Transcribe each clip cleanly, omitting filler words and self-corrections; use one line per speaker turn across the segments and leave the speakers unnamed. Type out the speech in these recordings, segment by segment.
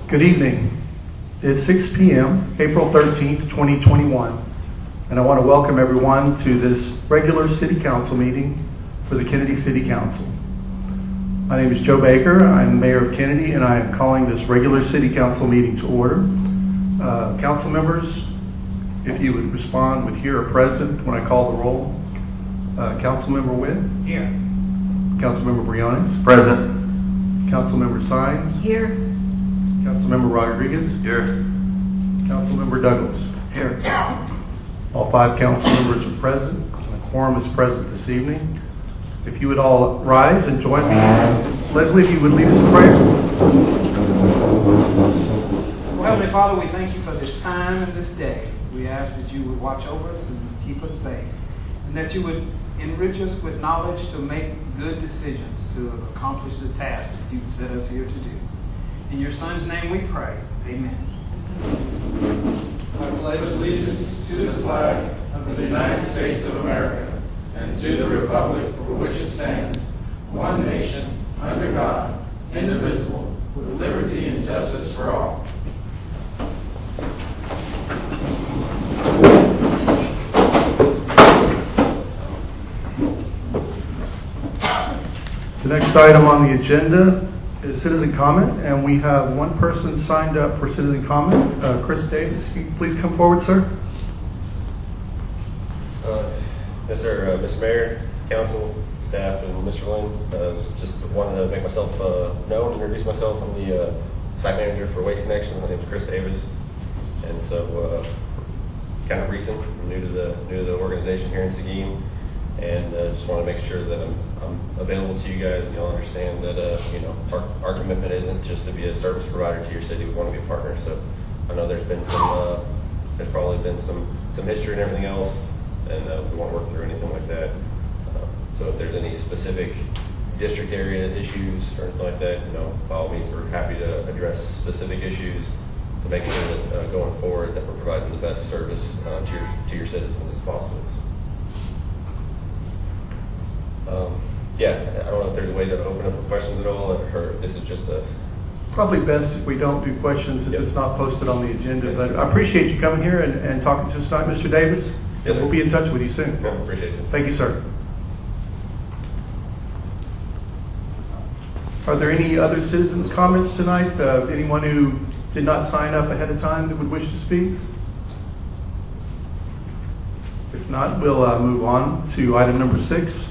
Good evening. It's 6 p.m., April 13th, 2021, and I want to welcome everyone to this regular City Council meeting for the Kenedy City Council. My name is Joe Baker. I'm Mayor of Kenedy, and I am calling this regular City Council meeting to order. Council members, if you would respond with here or present when I call the roll. Councilmember Witt?
Here.
Councilmember Briones?
Present.
Councilmember Sines?
Here.
Councilmember Rodriguez?
Here.
Councilmember Douglas?
Here.
All 5 council members are present, and a quorum is present this evening. If you would all rise and join me. Leslie, if you would lead us in prayer.
Well, Heavenly Father, we thank you for this time and this day. We ask that you would watch over us and keep us safe, and that you would enrich us with knowledge to make good decisions to accomplish the task that you've set us here to do. In your Son's name we pray. Amen.
I pledge allegiance to the flag of the United States of America and to the republic for which it stands, one nation, under God, indivisible, with liberty and justice for all.
The next item on the agenda is citizen comment, and we have one person signed up for citizen comment. Chris Davis, can you please come forward, sir?
Yes, sir. Mr. Mayor, council, staff, and Mr. Lynn, just wanted to make myself known, introduce myself. I'm the site manager for Waste Connection. My name is Chris Davis, and so kind of recent, new to the organization here in Seguin, and just want to make sure that I'm available to you guys, and y'all understand that our commitment isn't just to be a service provider to your city. We want to be a partner. So I know there's probably been some history and everything else, and we want to work through anything like that. So if there's any specific district area issues or anything like that, by all means, we're happy to address specific issues to make sure that going forward that we're providing the best service to your citizens as possible. I don't know if there's a way to open up for questions at all, or if this is just a...
Probably best if we don't do questions since it's not posted on the agenda, but I appreciate you coming here and talking to us tonight, Mr. Davis.
Yes, sir.
We'll be in touch with you soon.
No, appreciate it.
Thank you, sir. Are there any other citizens' comments tonight? Anyone who did not sign up ahead of time that would wish to speak? If not, we'll move on to item number 6,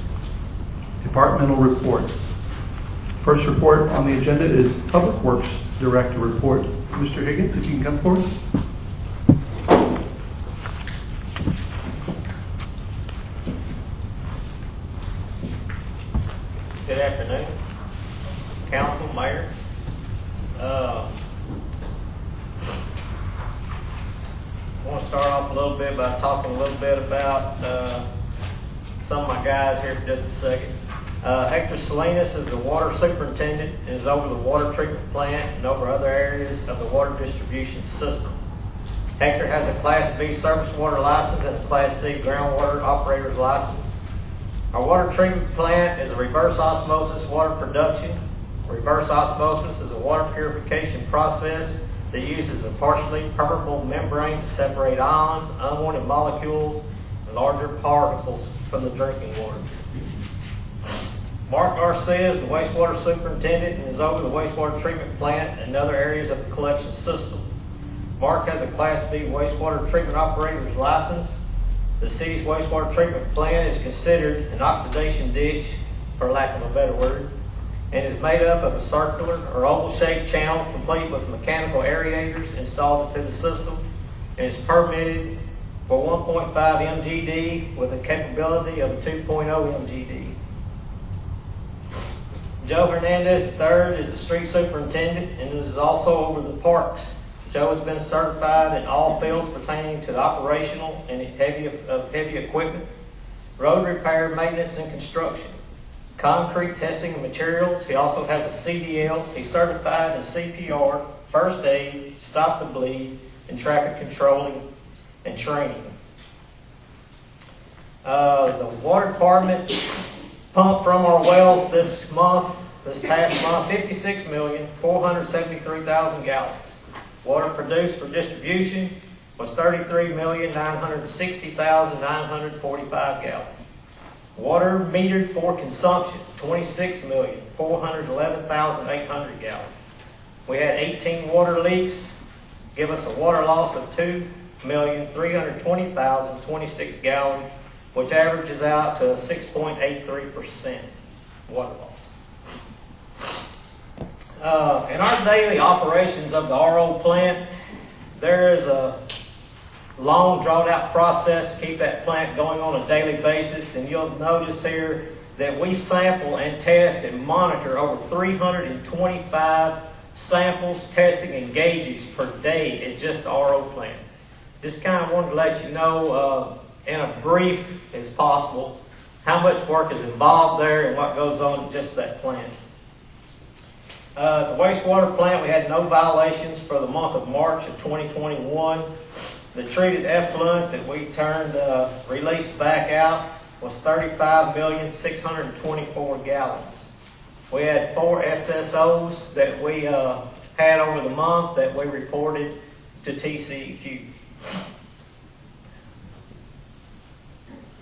departmental reports. First report on the agenda is Public Works Director report. Mr. Higgins, if you can come forward.
Good afternoon, Council, Mayor. I want to start off a little bit by talking a little bit about some of my guys here for just a second. Hector Salinas is the water superintendent and is over the water treatment plant and over other areas of the water distribution system. Hector has a Class B surface water license and a Class C groundwater operator's license. Our water treatment plant is a reverse osmosis water production. Reverse osmosis is a water purification process that uses a partially permeable membrane to separate ions, unwanted molecules, and larger particles from the drinking water. Mark Garcia is the wastewater superintendent and is over the wastewater treatment plant and other areas of the collection system. Mark has a Class B wastewater treatment operator's license. The city's wastewater treatment plant is considered an oxidation ditch, for lack of a better word, and is made up of a circular or oval-shaped channel complete with mechanical aerators installed into the system, and is permitted for 1.5 MGD with a capability of a 2.0 MGD. Joe Hernandez III is the street superintendent and is also over the parks. Joe has been certified in all fields pertaining to the operational and heavy equipment, road repair, maintenance, and construction, concrete testing and materials. He also has a CDL. He's certified in CPR, first aid, stop the bleed, and traffic controlling and training. The water department pumped from our wells this month this past month, 56,473,000 gallons. Water produced for distribution was 33,960,945 gallons. Water metered for consumption, 26,411,800 gallons. We had 18 water leaks, give us a water loss of 2,320,026 gallons, which averages out to 6.83% water loss. In our daily operations of the RO plant, there is a long drawn out process to keep that plant going on a daily basis, and you'll notice here that we sample and test and monitor over 325 samples, testing, and gauges per day at just the RO plant. Just kind of wanted to let you know in a brief as possible how much work is involved there and what goes on at just that plant. The wastewater plant, we had no violations for the month of March of 2021. The treated effluent that we released back out was 35,624 gallons. We had 4 SSOs that we had over the month that we reported to TCEQ.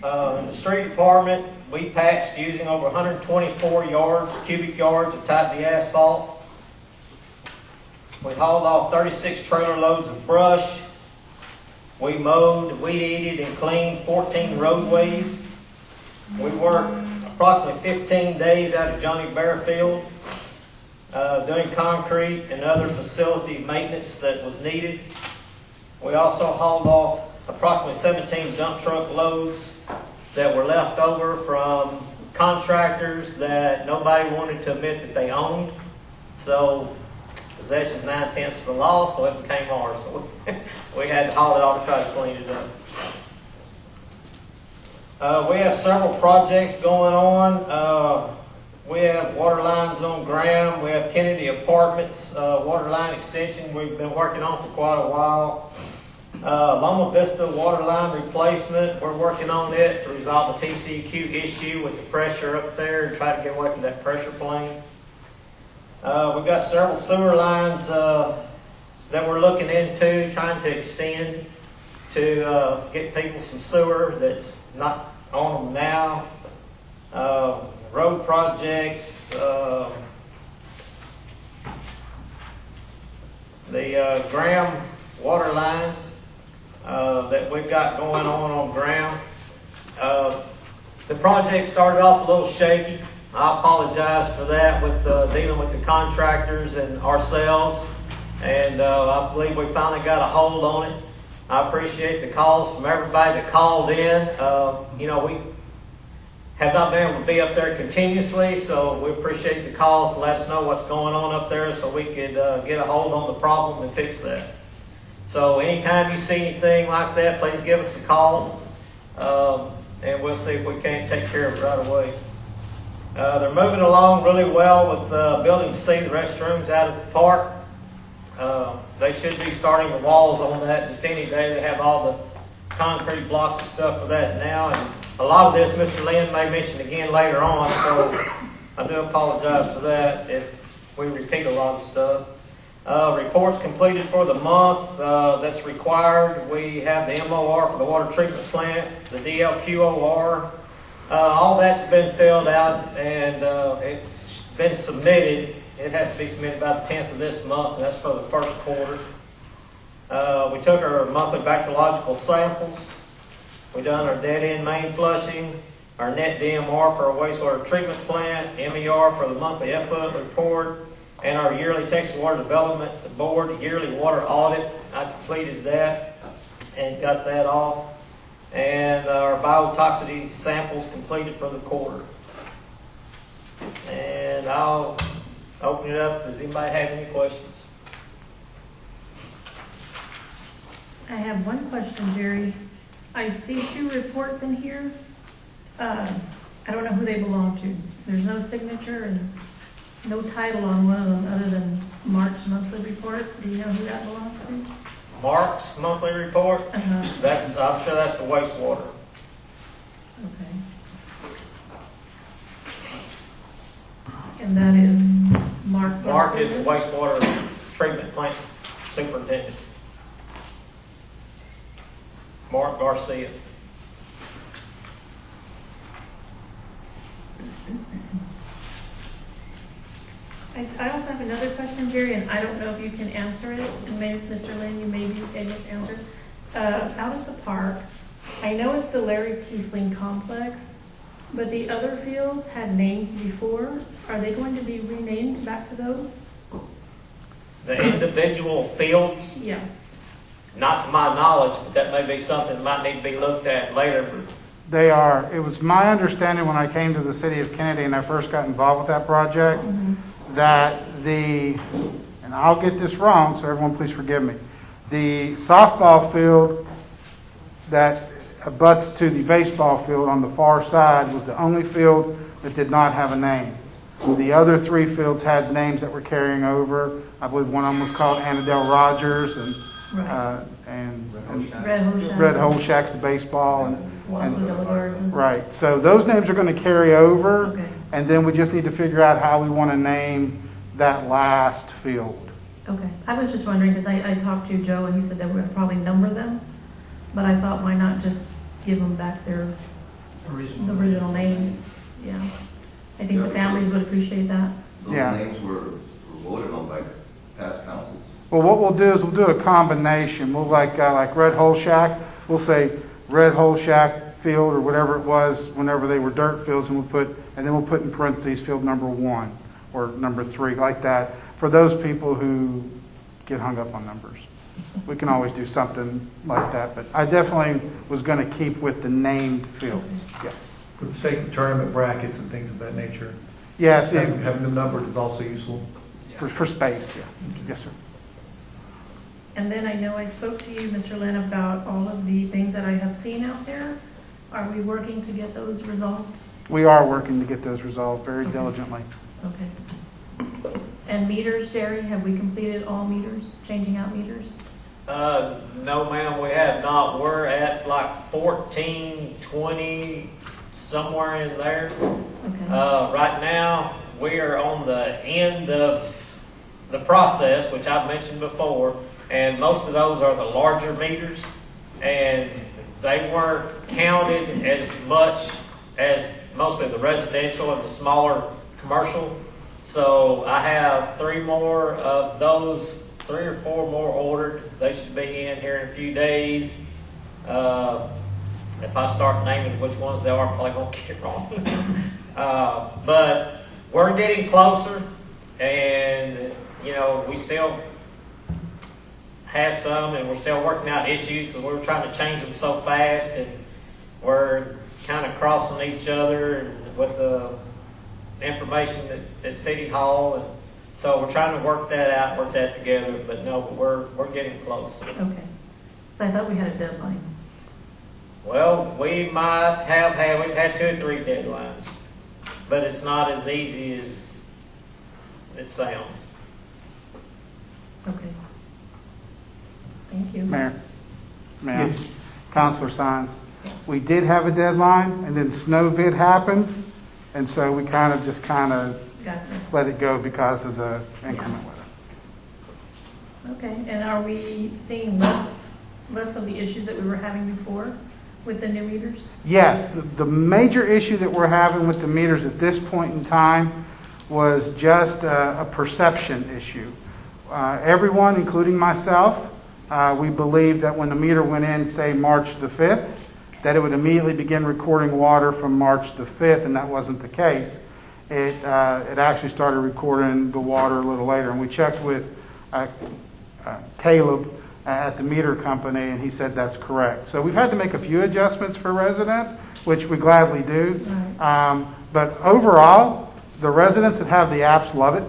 In the street department, we patched using over 124 cubic yards of Type D asphalt. We hauled off 36 trailer loads of brush. We mowed, weed-eated, and cleaned 14 roadways. We worked approximately 15 days out of Johnny Bearfield doing concrete and other facility maintenance that was needed. We also hauled off approximately 17 dump truck loads that were left over from contractors that nobody wanted to admit that they owned. So possession is 9/10 of the law, so it became ours. So we had to haul it off to try to clean it up. We have several projects going on. We have water lines on Graham. We have Kenedy Apartments water line extension we've been working on for quite a while. Loma Vista water line replacement, we're working on it to resolve the TCEQ issue with the pressure up there and try to get away from that pressure plane. We've got several sewer lines that we're looking into, trying to extend to get people some sewer that's not on them now. Road projects, the Graham water line that we've got going on Graham. The project started off a little shaky. I apologize for that with dealing with the contractors and ourselves, and I believe we finally got a hold on it. I appreciate the calls from everybody that called in. We have not been able to be up there continuously, so we appreciate the calls to let us know what's going on up there so we could get a hold on the problem and fix that. So anytime you see anything like that, please give us a call, and we'll see if we can't take care of it right away. They're moving along really well with building C, the restrooms out at the park. They should be starting the walls on that just any day. They have all the concrete blocks and stuff for that now. And a lot of this Mr. Lynn may mention again later on, so I do apologize for that if we repeat a lot of stuff. Reports completed for the month that's required. We have the MOR for the water treatment plant, the DLQOR. All that's been filled out and it's been submitted. It has to be submitted by the 10th of this month, and that's for the first quarter. We took our monthly bacteriological samples. We done our dead end main flushing, our net DMR for our wastewater treatment plant, MER for the monthly effluent report, and our yearly Texas Water Development Board yearly water audit. I completed that and got that off. And our biotoxicity samples completed for the quarter. And I'll open it up. Does anybody have any questions?
I have one question, Jerry. I see 2 reports in here. I don't know who they belong to. There's no signature and no title on one of them other than Mark's monthly report. Do you know who that belongs to?
Mark's monthly report?
Uh-huh.
I'm sure that's the wastewater.
Okay. And that is Mark.
Mark is the wastewater treatment plant superintendent. Mark Garcia.
I also have another question, Jerry, and I don't know if you can answer it, and maybe Mr. Lynn, you may be able to answer. Out of the park, I know it's the Larry Kiesling complex, but the other fields had names before. Are they going to be renamed back to those?
The individual fields,
Yeah.
not to my knowledge, but that may be something that might need to be looked at later.
They are. It was my understanding when I came to the city of Kenedy and I first got involved with that project that and I'll get this wrong, so everyone please forgive me, the softball field that abuts to the baseball field on the far side was the only field that did not have a name. The other three fields had names that were carrying over. I believe one of them was called Annadale Rogers and Red Hole Shack's the baseball right. So those names are going to carry over,
Okay.
and then we just need to figure out how we want to name that last field.
Okay. I was just wondering, because I talked to Joe, and he said that we would probably number them, but I thought, why not just give them back their original names? Yeah. I think the families would appreciate that.
Those names were voted on by past councils.
Well, what we'll do is we'll do a combination. We'll like Red Hole Shack. We'll say Red Hole Shack Field or whatever it was whenever they were dirt fields, and then we'll put in parentheses field number 1 or number 3, like that, for those people who get hung up on numbers. We can always do something like that, but I definitely was going to keep with the named fields. Yes.
For the sake of tournament brackets and things of that nature.
Yes.
Having them numbered is also useful.
For space, yeah. Yes, sir.
And then I know I spoke to you, Mr. Lynn, about all of the things that I have seen out there. Are we working to get those resolved?
We are working to get those resolved very diligently.
Okay. And meters, Jerry, have we completed all meters, changing out meters?
No, ma'am, we have not. We're at like 14, 20, somewhere in there.
Okay.
Right now, we are on the end of the process, which I've mentioned before, and most of those are the larger meters, and they weren't counted as much as mostly the residential and the smaller commercial. So I have 3 more of those, 3 or 4 more ordered. They should be in here in a few days. If I start naming which ones they are, I'm probably going to get it wrong. But we're getting closer, and we still have some, and we're still working out issues because we're trying to change them so fast, and we're kind of crossing each other and with the information at City Hall, and so we're trying to work that out, work that together. But no, we're getting close.
Okay. So I thought we had a deadline.
Well, we might we've had 2 or 3 deadlines, but it's not as easy as it sounds.
Okay. Thank you.
Mayor, ma'am,
Yes.
Counselor Sines, we did have a deadline, and then Snowvid happened, and so we kind of
Gotcha.
let it go because of the inclement weather.
Okay. And are we seeing less of the issues that we were having before with the new meters?
Yes, the major issue that we're having with the meters at this point in time was just a perception issue. Everyone, including myself, we believed that when the meter went in, say March the 5th, that it would immediately begin recording water from March the 5th, and that wasn't the case. It actually started recording the water a little later, and we checked with Caleb at the meter company, and he said that's correct. So we've had to make a few adjustments for residents, which we gladly do.
Right.
But overall, the residents that have the apps love it,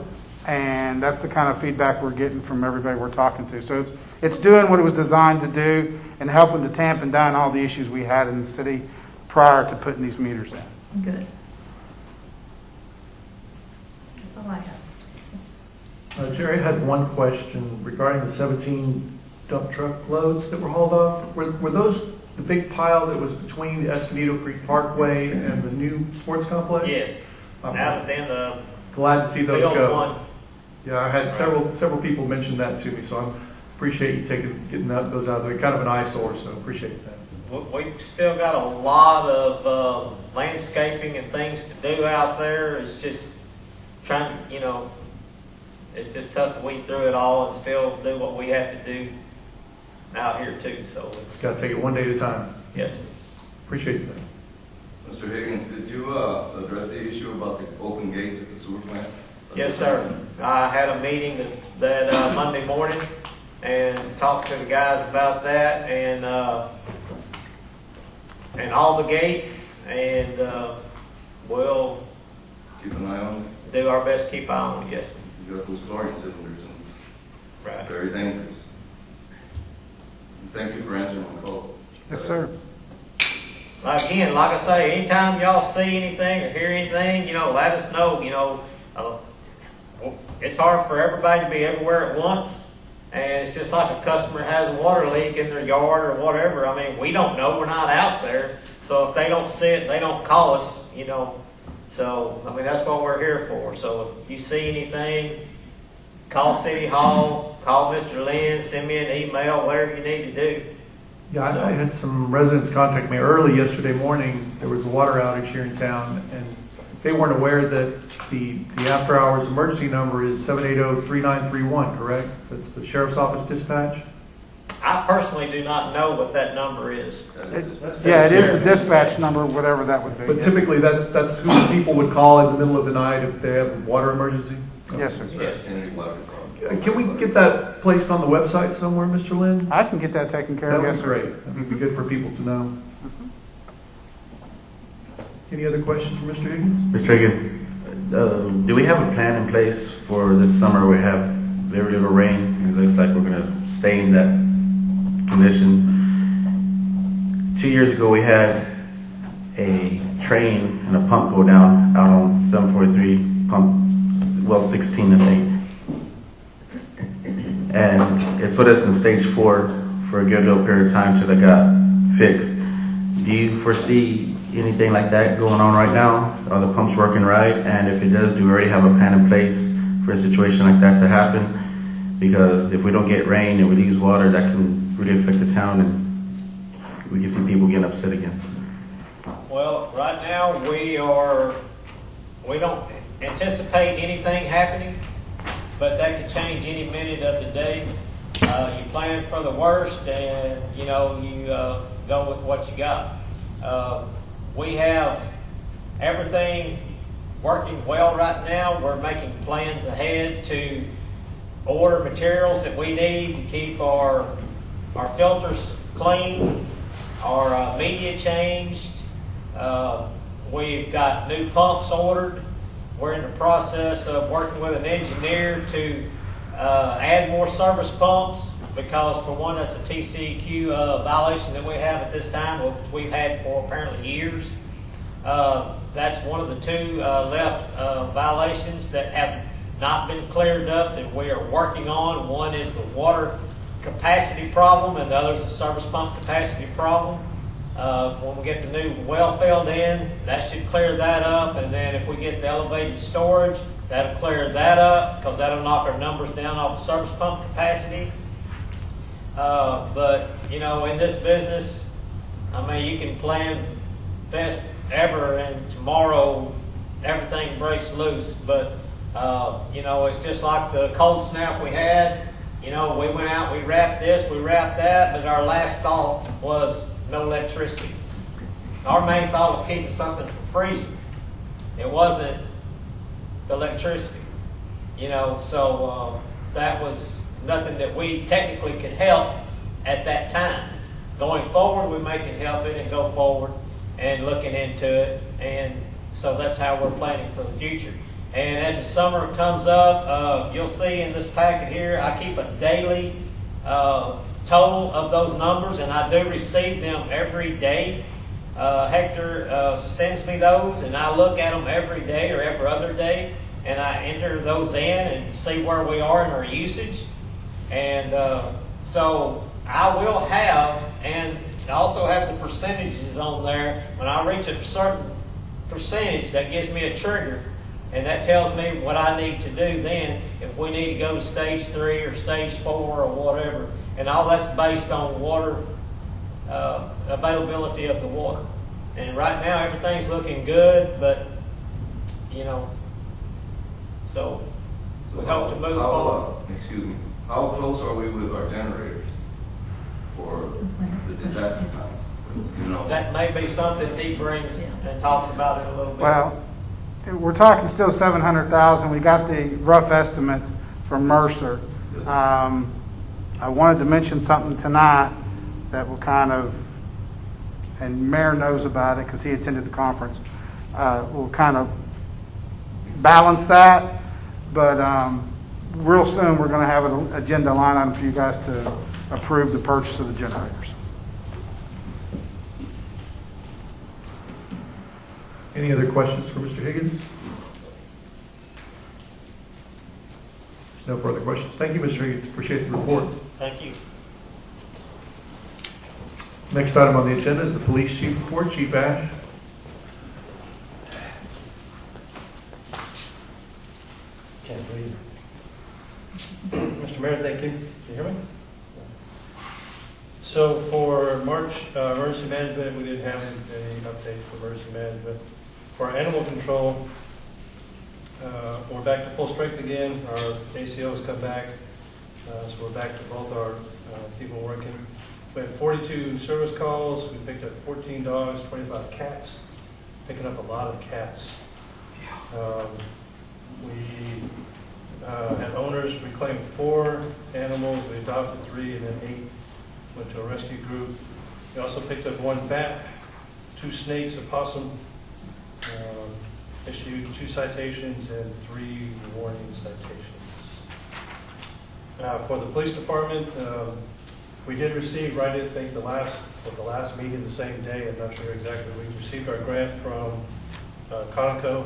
and that's the kind of feedback we're getting from everybody we're talking to. So it's doing what it was designed to do and helping to tampen down all the issues we had in the city prior to putting these meters in.
Good. That's all I have.
Jerry, I had one question regarding the 17 dump truck loads that were hauled off. Were those the big pile that was between the Escondido Creek Parkway and the new sports complex?
Yes.
Okay.
Out in the
Glad to see those
build
go.
one.
Yeah, I had several people mention that to me, so I appreciate you getting those out of the way. Kind of an eyesore, so appreciate that.
We've still got a lot of landscaping and things to do out there. It's just trying, it's just tough to weed through it all and still do what we have to do out here too. So it's
Got to take it one day at a time.
yes, sir.
Appreciate that.
Mr. Higgins, did you address the issue about the open gates at the sewer plant?
Yes, sir. I had a meeting that Monday morning and talked to the guys about that and all the gates, and we'll
Keep an eye on it.
do our best to keep eye on it. Yes, sir.
You got those chlorine cylinders and
Right.
very dangerous. Thank you for answering my call.
Yes, sir.
Again, like I say, anytime y'all see anything or hear anything, let us know. It's hard for everybody to be everywhere at once. And it's just like a customer has a water leak in their yard or whatever. I mean, we don't know. We're not out there. So if they don't see it, they don't call us, So, I mean, that's what we're here for. So if you see anything, call City Hall, call Mr. Lynn, send me an email, whatever you need to do.
Yeah, I had some residents contact me early yesterday morning. There was a water outage here in town, and they weren't aware that the after hours emergency number is 780-3931, correct? That's the sheriff's office dispatch?
I personally do not know what that number is.
Yeah, it is the dispatch number, whatever that would be.
But typically, that's who people would call in the middle of the night if they have a water emergency?
Yes, sir.
That's Kenedy Water Department.
Can we get that placed on the website somewhere, Mr. Lynn?
I can get that taken care
That
of,
would
yes,
be
sir.
great. That would be good for people to know. Any other questions for Mr. Higgins?
Mr. Higgins, do we have a plan in place for this summer? We have very little rain. It looks like we're going to stay in that condition. 2 years ago, we had a train and a pump go down out on 743 pump, well 16, I think. And it put us in stage 4 for a good little period of time till it got fixed. Do you foresee anything like that going on right now? Are the pumps working right? And if it does, do we already have a plan in place for a situation like that to happen? Because if we don't get rain and we lose water, that can really affect the town, and we can see people getting upset again.
Well, right now we don't anticipate anything happening, but that could change any minute of the day. You plan for the worst, and you go with what you got. We have everything working well right now. We're making plans ahead to order materials that we need to keep our filters clean, our media changed. We've got new pumps ordered. We're in the process of working with an engineer to add more service pumps, because for one, that's a TCEQ violation that we have at this time, which we've had for apparently years. That's one of the 2 left violations that have not been cleared up that we are working on. One is the water capacity problem, and the other is the service pump capacity problem. When we get the new well filled in, that should clear that up, and then if we get the elevated storage, that'll clear that up, because that'll knock our numbers down off the service pump capacity. But in this business, I mean, you can plan best ever, and tomorrow everything breaks loose. But it's just like the cold snap we had. We went out, we wrapped this, we wrapped that, but our last thought was no electricity. Our main thought was keeping something from freezing. It wasn't the electricity, so that was nothing that we technically could help at that time. Going forward, we may can help it and go forward and looking into it, and so that's how we're planning for the future. And as the summer comes up, you'll see in this packet here, I keep a daily total of those numbers, and I do receive them every day. Hector sends me those, and I look at them every day or every other day, and I enter those in and see where we are in our usage. And so I will have, and I also have the percentages on there. When I reach a certain percentage, that gives me a trigger And that tells me what I need to do then, if we need to go to stage 3 or stage 4 or whatever. And all that's based on water, availability of the water. And right now, everything's looking good, but, you know, so we hope to move forward.
Excuse me. How close are we with our generators for the disaster times? You know,
That may be something he brings and talks about it a little bit.
Well, we're talking still 700,000. We got the rough estimate from Mercer. I wanted to mention something tonight that will kind of, and Mayor knows about it because he attended the conference, will kind of balance that. But real soon we're going to have an agenda line item for you guys to approve the purchase of the generators.
Any other questions for Mr. Higgins? There's no further questions. Thank you, Mr. Higgins. Appreciate the report.
Thank you.
Next item on the agenda is the police chief report. Chief Ash.
Can't breathe. Mr. Mayor, thank you. Can you hear me? So for March emergency management, we didn't have any updates for emergency management. For animal control, we're back to full strength again. Our ACO has come back, so we're back to both our people working. We had 42 service calls. We picked up 14 dogs, 25 cats, picking up a lot of cats. We had owners reclaim 4 animals. We adopted 3 and then 8 went to a rescue group. We also picked up 1 bat, 2 snakes, a possum, issued 2 citations and 3 warning citations. For the police department, we did receive, right at the last meeting the same day, I'm not sure exactly, we received our grant from Conoco.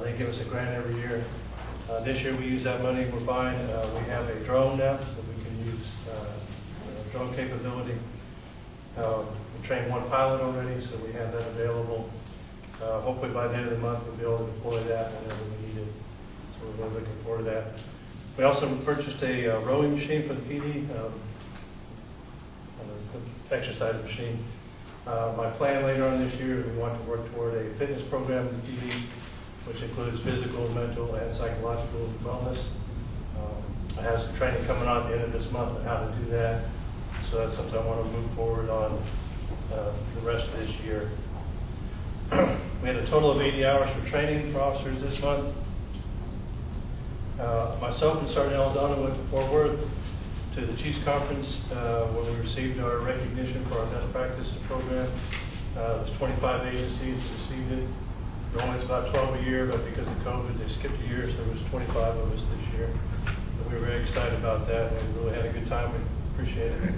They give us a grant every year. This year we use that money we're buying. We have a drone now that we can use, drone capability. We trained 1 pilot already, so we have that available. Hopefully by the end of the month we'll be able to deploy that whenever we need it. So we're really looking forward to that. We also purchased a rowing machine for the PD, exercise machine. My plan later on this year is we want to work toward a fitness program with the PD, which includes physical, mental, and psychological wellness. I have some training coming on at the end of this month on how to do that. So that's something I want to move forward on the rest of this year. We had a total of 80 hours for training for officers this month. Myself and Sergeant Elizondo went to Fort Worth to the Chiefs Conference where we received our recognition for our best practices program. It was 25 agencies that received it. Normally it's about 12 a year, but because of COVID, they skipped a year, so there was 25 of us this year. But we were very excited about that, and we really had a good time. We appreciate it.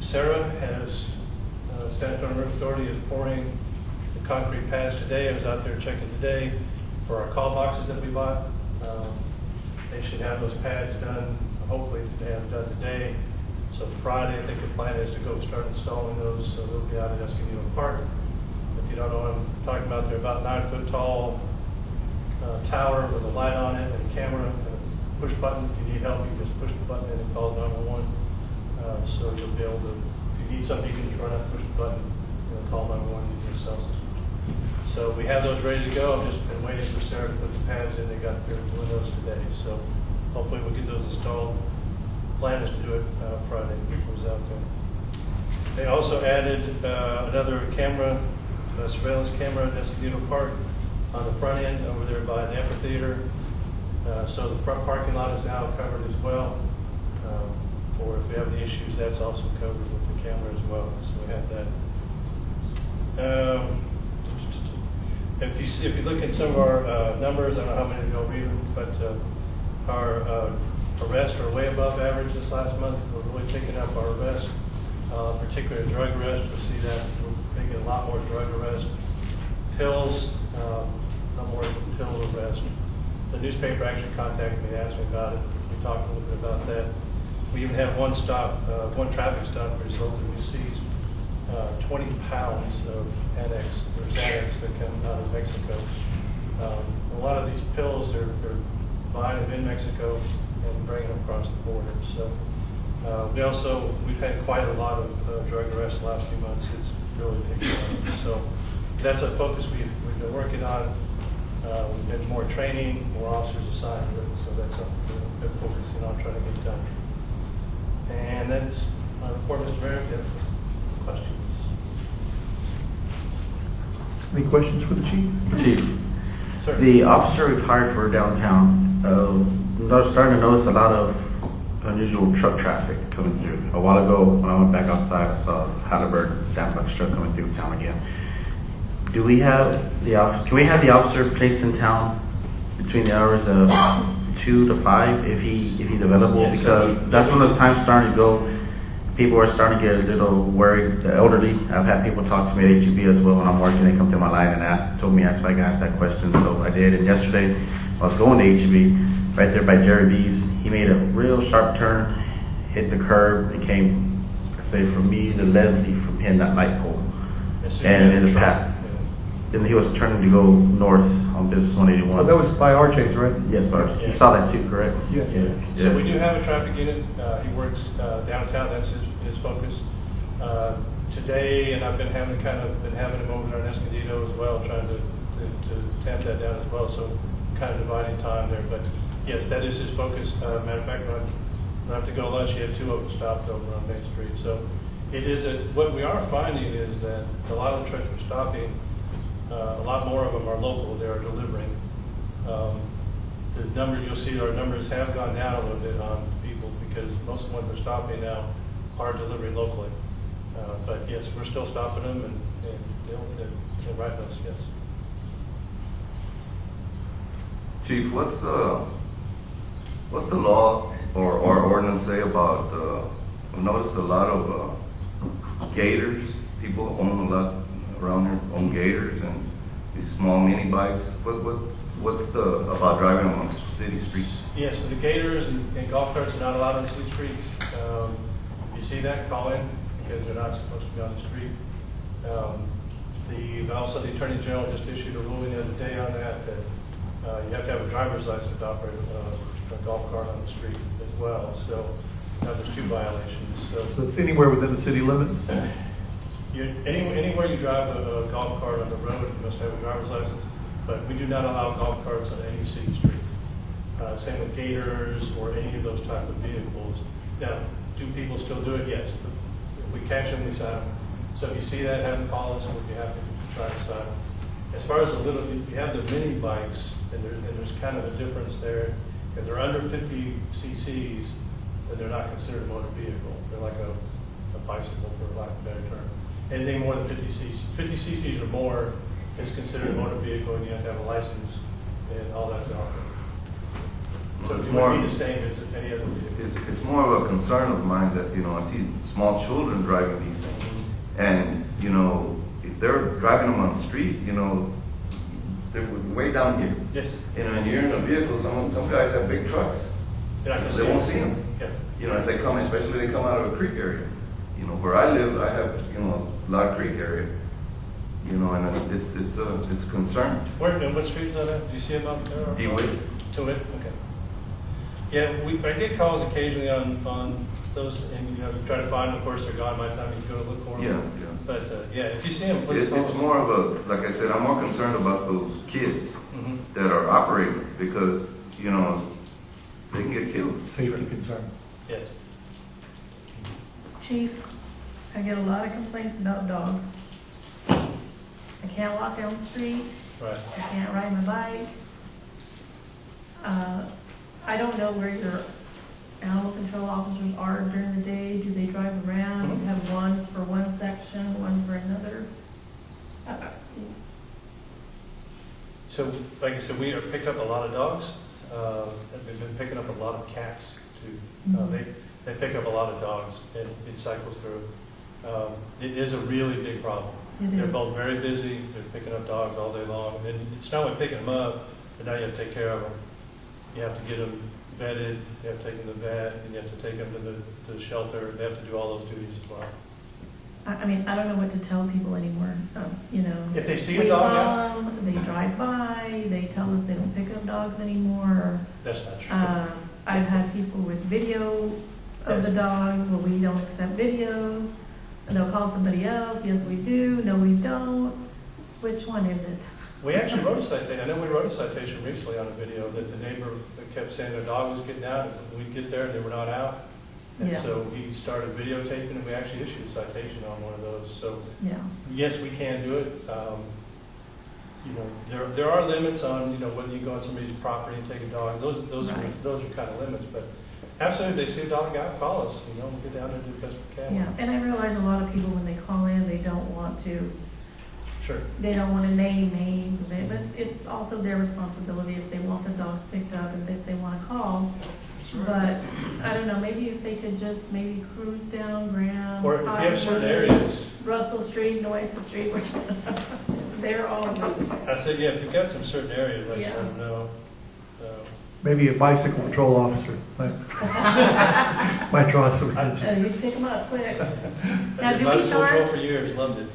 Sarah has, San Antonio River Authority is pouring the concrete pads today. I was out there checking today for our call boxes that we bought. They should have those pads done, hopefully they have them done today. So Friday, I think the plan is to go start installing those, so they'll be out at Escondido Park. If you don't know what I'm talking about, they're about 9-foot tall tower with a light on it and a camera and a push button. If you need help, you just push the button and it calls 911. So you'll be able to, if you need something, you can just run out and push the button and call 911 using a cell system. So we have those ready to go. I've just been waiting for Sarah to put the pads in. They got there doing those today. So hopefully we'll get those installed. Plan is to do it Friday. It was out there. They also added another camera, a surveillance camera at Escondido Park on the front end over there by the amphitheater. So the front parking lot is now covered as well. For if we have any issues, that's also covered with the camera as well. So we have that. If you look at some of our numbers, I don't know how many of you will read them, but our arrests are way above average this last month. We're really picking up our arrests, particularly drug arrests. We see that we're making a lot more drug arrests. Pills, not more pill arrests. The newspaper actually contacted me and asked me about it. We talked a little bit about that. We even had one traffic stop resulted we seized 20 pounds of Xanax that come out of Mexico. A lot of these pills, they're buying them in Mexico and bringing them across the border. So we've had quite a lot of drug arrests the last few months. It's really picked up. So that's a focus we've been working on. We've been more training, more officers assigned to it. So that's something we've been focusing on trying to get done. And that's my report, Mr. Mayor. If you have questions.
Any questions for the chief?
Chief,
Sir.
the officer we've hired for downtown, I'm starting to notice a lot of unusual truck traffic coming through. A while ago, when I went back outside, I saw a Halliburton sandbox truck coming through town again. Do we have the officer? Can we have the officer placed in town between the hours of 2 to 5 if he's available?
Yes,
because that's when the time's starting to go. People are starting to get a little worried. The elderly, I've had people talk to me at HEB as well when I'm working. They come to my line and told me if I could ask that question. So I did. And yesterday, I was going to HEB right there by Jerry B's. He made a real sharp turn, hit the curb, and came, say, from me to Leslie from hitting that light pole. And in the path. Then he was turning to go north on Business 181.
Oh, that was by RJ's, right?
Yes, but you saw that too, correct?
Yes.
Yeah.
So we do have a traffic unit. He works downtown. That's his focus. Today, and I've been having him over there in Escondido as well, trying to tamp that down as well. So kind of dividing time there. But yes, that is his focus. Matter of fact, when I have to go to lunch, you have 2 of them stopped over on Main Street. So it is what we are finding is that a lot of the trucks we're stopping. A lot more of them are local. They are delivering. The numbers you'll see, our numbers have gone down a little bit on people because most of the ones we're stopping now are delivering locally. But yes, we're still stopping them and they'll write those. Yes.
Chief, what's the law or ordinance say about? I've noticed a lot of gators. People own a lot around here, own gators and these small mini bikes. What's about driving them on city streets?
Yes, so the gators and golf carts are not allowed on city streets. You see that, call in because they're not supposed to be on the street. Also, the Attorney General just issued a ruling the other day on that you have to have a driver's license to operate a golf cart on the street as well. So there's 2 violations.
So it's anywhere within the city limits?
Anywhere you drive a golf cart on the road, you must have a driver's license. But we do not allow golf carts on any city street. Same with gators or any of those type of vehicles. Now, do people still do it? Yes. If we catch them, we sign them. So if you see that, have them call us, and we'd be happy to try to sign them. As far as you have the mini bikes, and there's kind of a difference there. If they're under 50 cc's, then they're not considered a motor vehicle. They're like a bicycle, for lack of a better term. Anything more than 50 cc's. 50 cc's or more is considered a motor vehicle, and you have to have a license and all that to operate. So it would be the same as any other vehicle.
It's more of a concern of mine that, I see small children driving these things. And, if they're driving them on the street, they're way down here.
Yes.
And you're in a vehicle, some guys have big trucks.
They
won't see them.
Yeah.
If they come, especially if they come out of a creek area. Where I live, I have, a lot of creek area. And it's a concern.
Where, and what street is that at? Do you see it out there?
DeWitt.
DeWitt, okay. Yeah, I get calls occasionally on those, and you try to find them. Of course, they're gone by the time you go to look for them.
Yeah.
But if you see them, please call
It's
them.
more of a, like I said, I'm more concerned about those kids that are operating because, they can get killed.
Safety concern.
Yes.
Chief, I get a lot of complaints about dogs. I can't walk down the street.
Right.
I can't ride my bike. I don't know where your animal control officers are during the day. Do they drive around? Do you have one for one section, one for another?
So, like I said, we have picked up a lot of dogs. We've been picking up a lot of cats too. They pick up a lot of dogs, and it cycles through. It is a really big problem. They're both very busy. They're picking up dogs all day long. And it's not only picking them up, but now you have to take care of them. You have to get them vetted. You have to take them to the vet, and you have to take them to the shelter. They have to do all those duties as well.
I mean, I don't know what to tell people anymore, you know.
If they see a
we
dog
call
out,
them, they drive by, they tell us they don't pick up dogs anymore.
that's not true.
I've had people with video of the
Yes.
dog, well, we don't accept videos. And they'll call somebody else, yes, we do, no, we don't. Which one is it?
We actually wrote a citation, I know we wrote a citation recently on a video that the neighbor kept saying their dog was getting out, and we'd get there and they were not out. And
Yeah.
so he started videotaping, and we actually issued a citation on one of those. So
Yeah,
yes, we can do it. You know, there are limits on, you know, whether you go on somebody's property and take a dog. Those
Right.
are kind of limits. But absolutely, if they see a dog out, call us. You know, we'll get down there and do the best we can.
yeah. And I realize a lot of people, when they call in, they don't want to
Sure.
name names, but it's also their responsibility if they want the dogs picked up and if they want to call. But I don't know, maybe if they could just maybe cruise down Graham.
Or if you have certain
Highwood,
areas.
Russell Street, Noyes Street, they're all,
I said, yeah, if you've got some certain areas, like,
Yeah.
I don't know.
Maybe a bicycle patrol officer might draw some attention.
you pick them up quick. Now,
I did
do we
bicycle patrol
charge,
for years, loved it.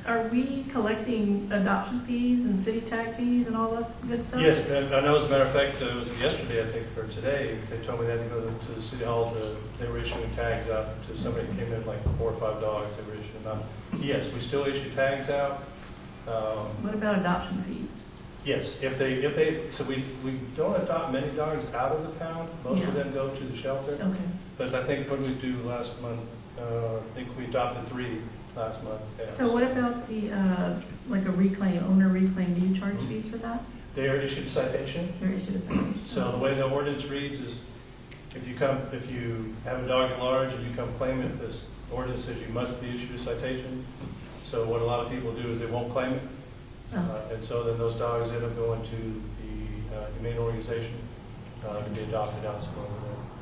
are we collecting adoption fees and city tag fees and all that good stuff?
Yes, and I know, as a matter of fact, it was yesterday, I think, or today, they told me they had to go to the city hall they were issuing tags out to somebody who came in, like 4 or 5 dogs, they were issuing them out. So yes, we still issue tags out.
What about adoption fees?
Yes, so we don't adopt many dogs out of the pound, most of
Yeah.
them go to the shelter.
Okay.
But I think what did we do last month, I think we adopted 3 last month. Yeah.
So what about the, like a reclaim, owner reclaim, do you charge
Mm-hmm.
fees for that?
They are issued a citation.
Or is it a citation?
So the way the ordinance reads is, if you have a dog at large and you come claim it, this ordinance says you must be issued a citation. So what a lot of people do is they won't claim it.
Oh.
And so then those dogs end up going to the humane organization to be adopted out somewhere.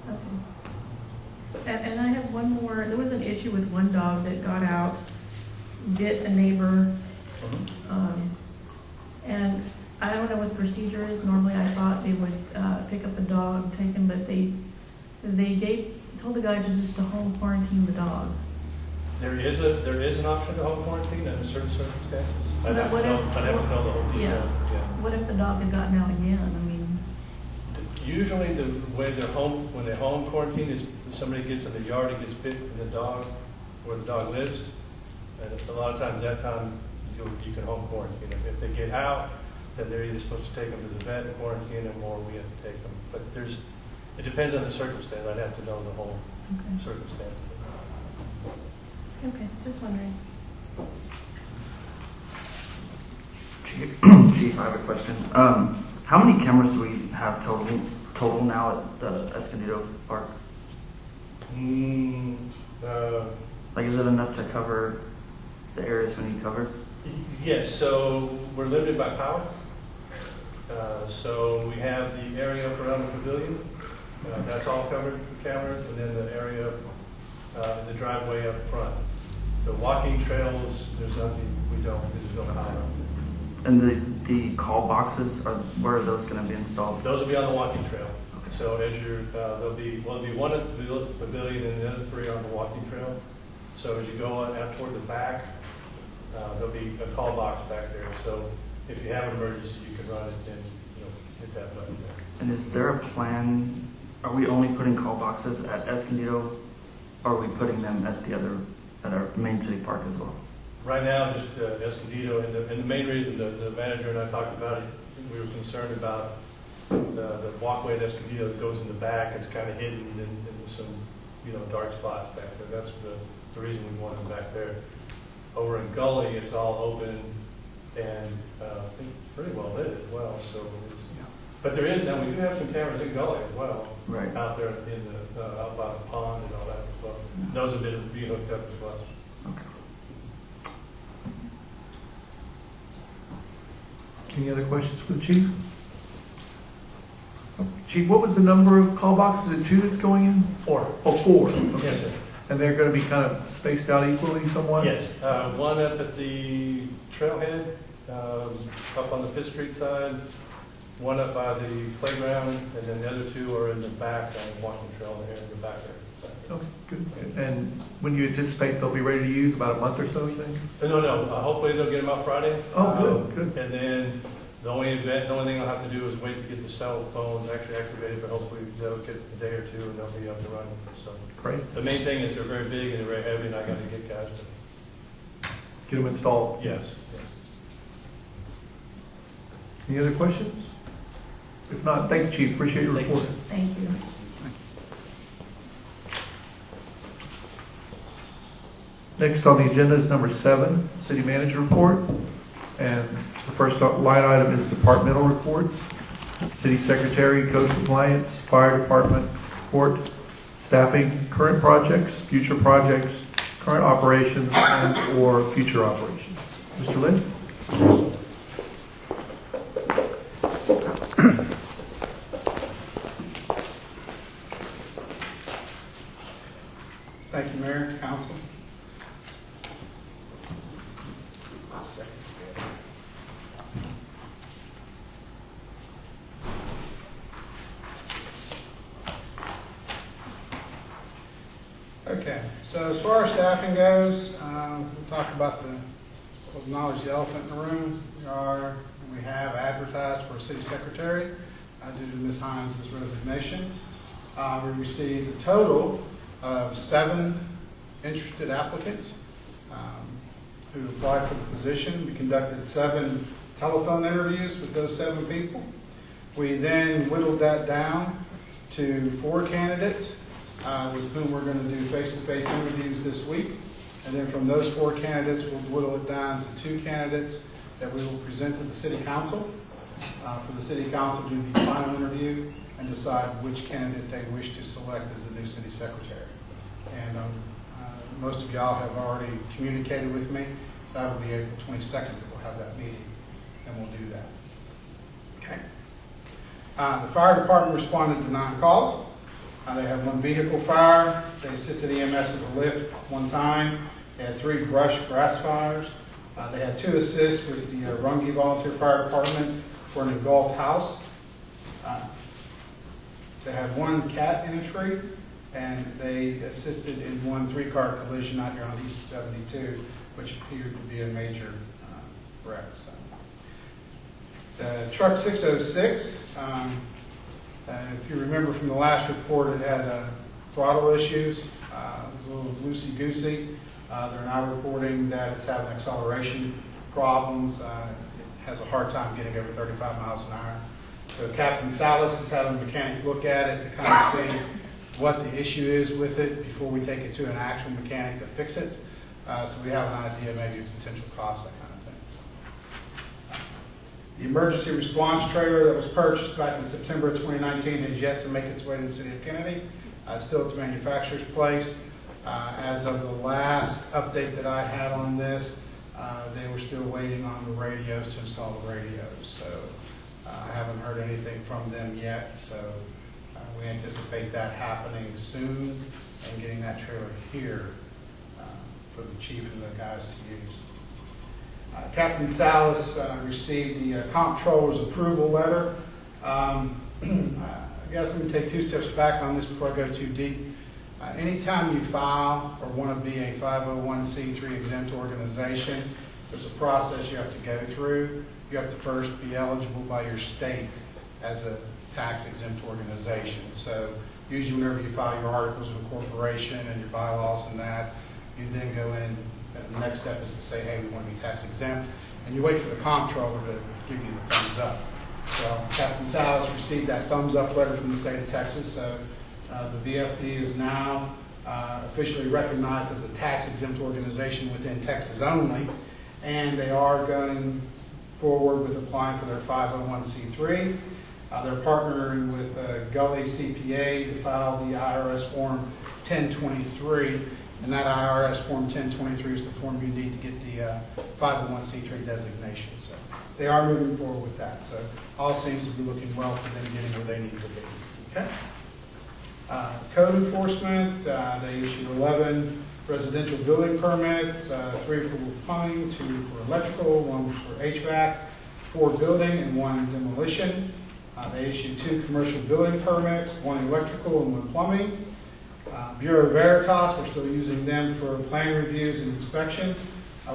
Okay. And I have one more, there was an issue with one dog that got out, bit a neighbor, and I don't know what the procedure is. Normally I thought they would pick up the dog, take him, but they told the guy just to home quarantine the dog.
There is an option to home quarantine under certain circumstances. I'd have to
What if-
know the whole detail. Yeah.
What if the dog had gotten out again? I mean,
Usually the way when they home quarantine is somebody gets in the yard and gets bit in the dog where the dog lives. And a lot of times that time you can home quarantine them. If they get out, then they're either supposed to take them to the vet and quarantine them, or we have to take them. But it depends on the circumstance. I'd have to know the whole
okay.
circumstance.
Okay, just wondering.
Chief, I have a question. How many cameras do we have total now at the Escondido Park? Like, is it enough to cover the areas we need to cover?
Yes, so we're limited by power. So we have the area up around the pavilion. That's all covered with cameras, and then the area, the driveway up front. The walking trails, there's nothing, we don't, because there's no power.
And the call boxes, where are those going to be installed?
Those will be on the walking trail. So as there'll be one at the pavilion and the other 3 on the walking trail. So as you go on out toward the back, there'll be a call box back there. So if you have an emergency, you can run it and hit that button there.
And is there a plan? Are we only putting call boxes at Escondido, or are we putting them at our main city park as well?
Right now, just Escondido, and the main reason the manager and I talked about it, we were concerned about the walkway at Escondido that goes in the back. It's kind of hidden in some dark spots back there. That's the reason we want them back there. Over in Gully, it's all open and I think pretty well lit as well. So, but there is now. We do have some cameras in Gully as well,
Right.
out there in the out by the pond and all that as well. Those have been hooked up as well.
Okay.
Any other questions for the chief? Chief, what was the number of call boxes? Is it 2 that's going in?
4.
Oh, 4. Okay.
Yes, sir.
And they're going to be kind of spaced out equally somewhat?
Yes, one up at the trailhead, up on the 5th Street side, one up by the playground, and then the other 2 are in the back on the walking trail here in the back there.
Okay, good. And when you anticipate they'll be ready to use, about a month or so, you think?
No, hopefully they'll get them out Friday.
Oh, good.
And then the only thing I'll have to do is wait to get the cell phones actually activated, but hopefully they'll get a day or two and they'll be up and running. So
Great.
the main thing is they're very big and they're very heavy, and I got to get guys to.
Get them installed.
Yes.
Any other questions? If not, thank you, Chief. Appreciate your report.
Thank you.
Next on the agenda is number 7, City Manager Report. And the first line item is departmental reports. City Secretary, Code Compliance, Fire Department report, staffing, current projects, future projects, current operations, and or future operations. Mr. Lynn?
Thank you, Mayor, Council. Okay, so as far as staffing goes, we'll talk about we'll acknowledge the elephant in the room. We have advertised for a city secretary due to Ms. Hines' resignation. We received a total of 7 interested applicants who applied for the position. We conducted 7 telephone interviews with those 7 people. We then whittled that down to 4 candidates with whom we're going to do face-to-face interviews this week. And then from those 4 candidates, we'll whittle it down to 2 candidates that we will present to the City Council for the City Council to do the final interview and decide which candidate they wish to select as the new City Secretary. And most of y'all have already communicated with me. That will be April 22nd that we'll have that meeting, and we'll do that. Okay. The fire department responded to 9 calls. They had 1 vehicle fire. They assisted EMS with a lift 1 time. They had 3 grass fires. They had 2 assists with the Runge Volunteer Fire Department for an engulfed house. They had 1 cat in a tree, and they assisted in 1 3-car collision out here on East 72, which appeared to be a major wreck. So. The truck 606, if you remember from the last report, it had throttle issues. It was a little loosey-goosey. They're now reporting that it's having acceleration problems. It has a hard time getting over 35 miles an hour. So Captain Salas is having a mechanic look at it to kind of see what the issue is with it before we take it to an actual mechanic to fix it. So we have an idea maybe of potential cost, that kind of things. The emergency response trailer that was purchased back in September of 2019 has yet to make its way to the City of Kenedy. Still at the manufacturer's place. As of the last update that I had on this, they were still waiting on the radios to install the radios. So I haven't heard anything from them yet. So we anticipate that happening soon and getting that trailer here for the chief and the guys to use. Captain Salas received the comptroller's approval letter. I guess let me take 2 steps back on this before I go too deep. Anytime you file or want to be a 501c3 exempt organization, there's a process you have to go through. You have to first be eligible by your state as a tax exempt organization. So usually whenever you file your articles of incorporation and your bylaws and that, you then go in, and the next step is to say, hey, we want to be tax exempt, and you wait for the comptroller to give you the thumbs up. So Captain Salas received that thumbs up letter from the state of Texas. So the VFD is now officially recognized as a tax exempt organization within Texas only, and they are going forward with applying for their 501c3. They're partnering with Gully CPA to file the IRS Form 1023, and that IRS Form 1023 is the form you need to get the 501c3 designation. So they are moving forward with that. So all seems to be looking well for them getting where they need to be. Okay. Code enforcement, they issued 11 residential building permits, 3 for plumbing, 2 for electrical, 1 for HVAC, 4 building, and 1 demolition. They issued 2 commercial building permits, 1 electrical and 1 plumbing. Bureau Veritas, we're still using them for plan reviews and inspections.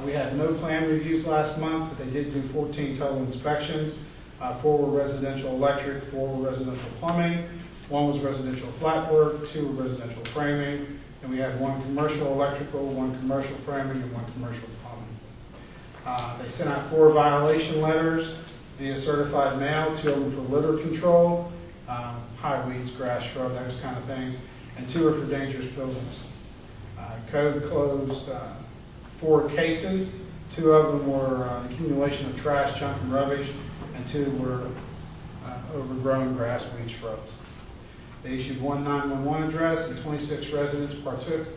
We had no plan reviews last month, but they did do 14 total inspections. 4 were residential electric, 4 were residential plumbing, 1 was residential flat work, 2 were residential framing, and we had 1 commercial electrical, 1 commercial framing, and 1 commercial plumbing. They sent out 4 violation letters via certified mail, 2 of them for litter control, high weeds, grass, shrub, those kind of things, and 2 are for dangerous buildings. Code closed 4 cases. 2 of them were accumulation of trash, junk, and rubbish, and 2 were overgrown grass, weeds, shrubs. They issued 1 911 address, and 26 residents partook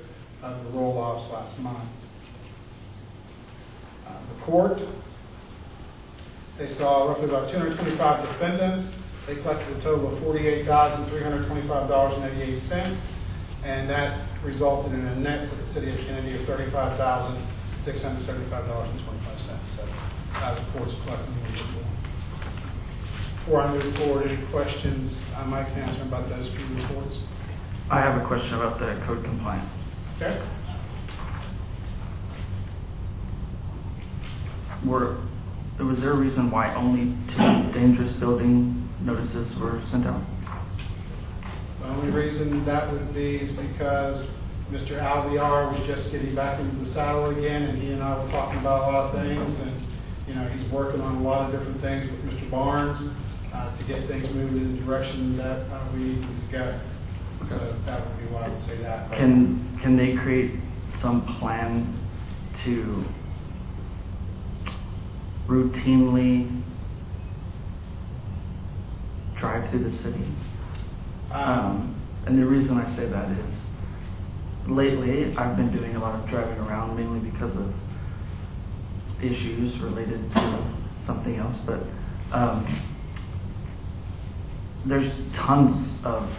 of the roll-offs last month. The court, they saw roughly about 225 defendants. They collected a total of $48,325.88, and that resulted in a net to the city of Kenedy of $35,675.25. So the court's collecting a little bit more. Before I move forward, any questions I might can answer about those few reports?
I have a question about the code compliance.
Okay.
Was there a reason why only 2 dangerous building notices were sent out?
The only reason that would be is because Mr. Alviar was just getting back into the saddle again, and he and I were talking about a lot of things, and he's working on a lot of different things with Mr. Barnes to get things moving in the direction that we need to go. So that would be why I would say that.
Can they create some plan to routinely drive through the city? And the reason I say that is lately I've been doing a lot of driving around, mainly because of issues related to something else, but there's tons of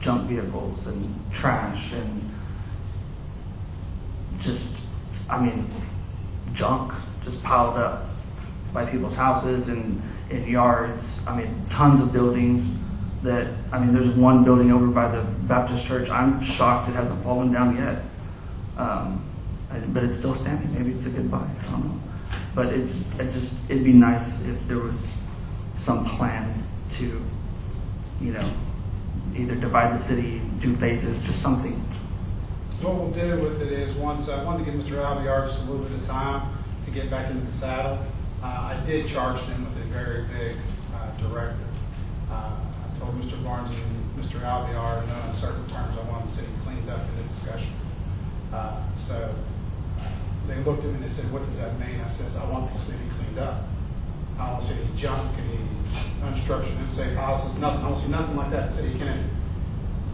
junk vehicles and trash and junk just piled up by people's houses and in yards. Tons of buildings that, there's one building over by the Baptist church. I'm shocked it hasn't fallen down yet. But it's still standing. Maybe it's a goodbye. I don't know. But it'd be nice if there was some plan to, either divide the city, do phases, just something.
What we'll do with it is, once I wanted to give Mr. Alviar just a little bit of time to get back into the saddle, I did charge him with a very big directive. I told Mr. Barnes and Mr. Alviar in no uncertain terms I wanted the city cleaned up in the discussion. So they looked at me and they said, "What does that mean?" I said, "I want the city cleaned up. I don't see any junk, any unstructured, unsafe houses, nothing. I don't see nothing like that in the city of Kenedy.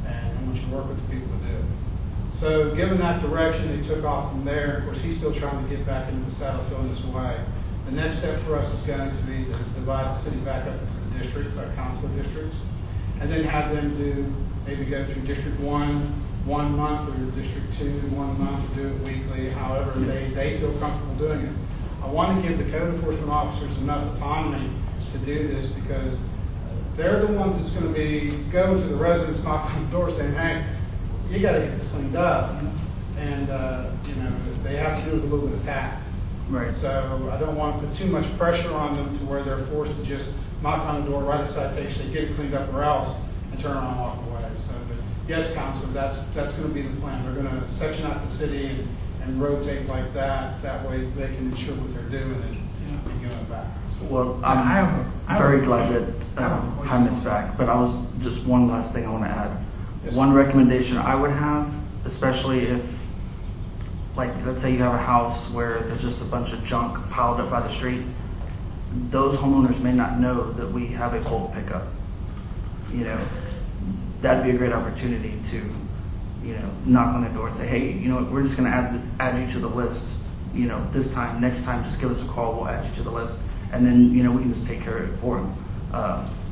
And I want you to work with the people to do it." So given that direction, they took off from there. Of course, he's still trying to get back into the saddle, feeling his way. The next step for us is going to be to divide the city back up into the districts, our council districts, and then have them maybe go through District 1 1 month, or District 2 1 month, or do it weekly, however they feel comfortable doing it. I want to give the code enforcement officers enough autonomy to do this, because they're the ones that's going to be going to the residents, knocking on the door saying, "Hey, you got to get this cleaned up." And they have to do it with a little bit of tact.
Right.
So I don't want to put too much pressure on them to where they're forced to just knock on the door, write a citation, say, "Get it cleaned up or else," and turn around and walk away. So, but yes, Counselor, that's going to be the plan. They're going to section out the city and rotate like that. That way they can ensure what they're doing and give it back.
Well, I'm very glad that Pine is back, but I was just one last thing I want to add.
Yes,
one recommendation I would have, especially if, let's say you have a house where there's just a bunch of junk piled up by the street, those homeowners may not know that we have a bulk pickup. That'd be a great opportunity to, knock on the door and say, "Hey, we're just going to add you to the list. This time, next time, just give us a call. We'll add you to the list." And then, we can just take care of it for them.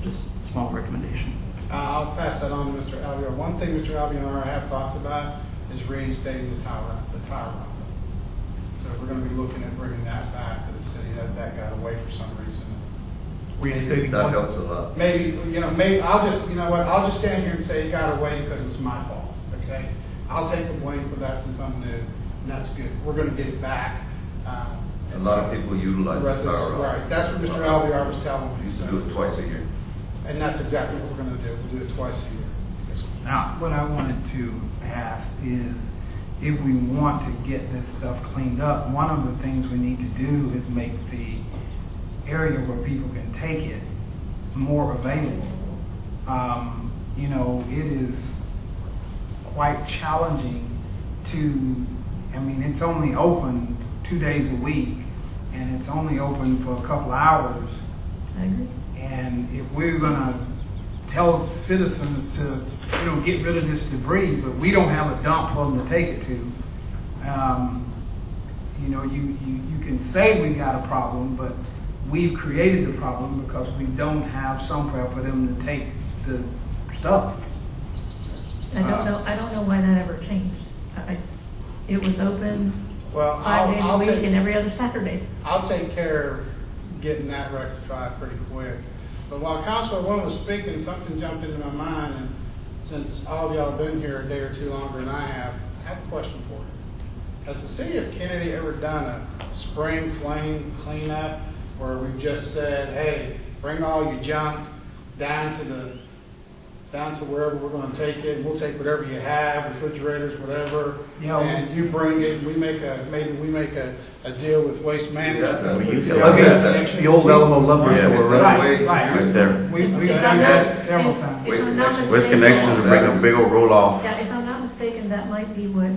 Just a small recommendation.
I'll pass that on to Mr. Alviar. One thing Mr. Alviar and I have talked about is reinstating the tire rental. So we're going to be looking at bringing that back to the city. That got away for some reason.
reinstating
That
one?
helps a lot.
Maybe, I'll just stand here and say it got away because it was my fault, okay? I'll take the blame for that since I'm new, and that's good. We're gonna get it back.
A lot of people utilize the
Residents,
power.
right, that's what Mr. Alvear was telling me.
Used to
so-
do it twice a year.
And that's exactly what we're gonna do. We'll do it twice a year. Yes, sir.
Now, what I wanted to ask is, if we want to get this stuff cleaned up, one of the things we need to do is make the area where people can take it more available. It is quite challenging it's only open 2 days a week, and it's only open for a couple hours.
I agree.
And if we're gonna tell citizens to, get rid of this debris, but we don't have a dump for them to take it to, you can say we got a problem, but we've created the problem because we don't have somewhere for them to take the stuff.
I don't know why that ever changed. It was open
Well,
5 days a
I'll
week
take,
and every other Saturday.
I'll take care of getting that rectified pretty quick. But while Councilor Wynn was speaking, something jumped into my mind, and since all of y'all have been here a day or two longer than I have a question for you. Has the city of Kennedy ever done a spring flame cleanup where we've just said, hey, bring all your junk down to wherever we're going to take it, and we'll take whatever you have, refrigerators, whatever, and you bring it, and we make a deal with Waste Management.
Yeah,
with
we use
the
it.
other
Yeah.
connections.
The old Alamo lumber
Yeah,
store,
it's
right?
that way.
Right.
there.
We've
If
done
I'm
that
not-
several
if-
times.
if I'm not
Waste
Waste
mistaken-
Connections is making a big old roll off.
Yeah, if I'm not mistaken, that might be what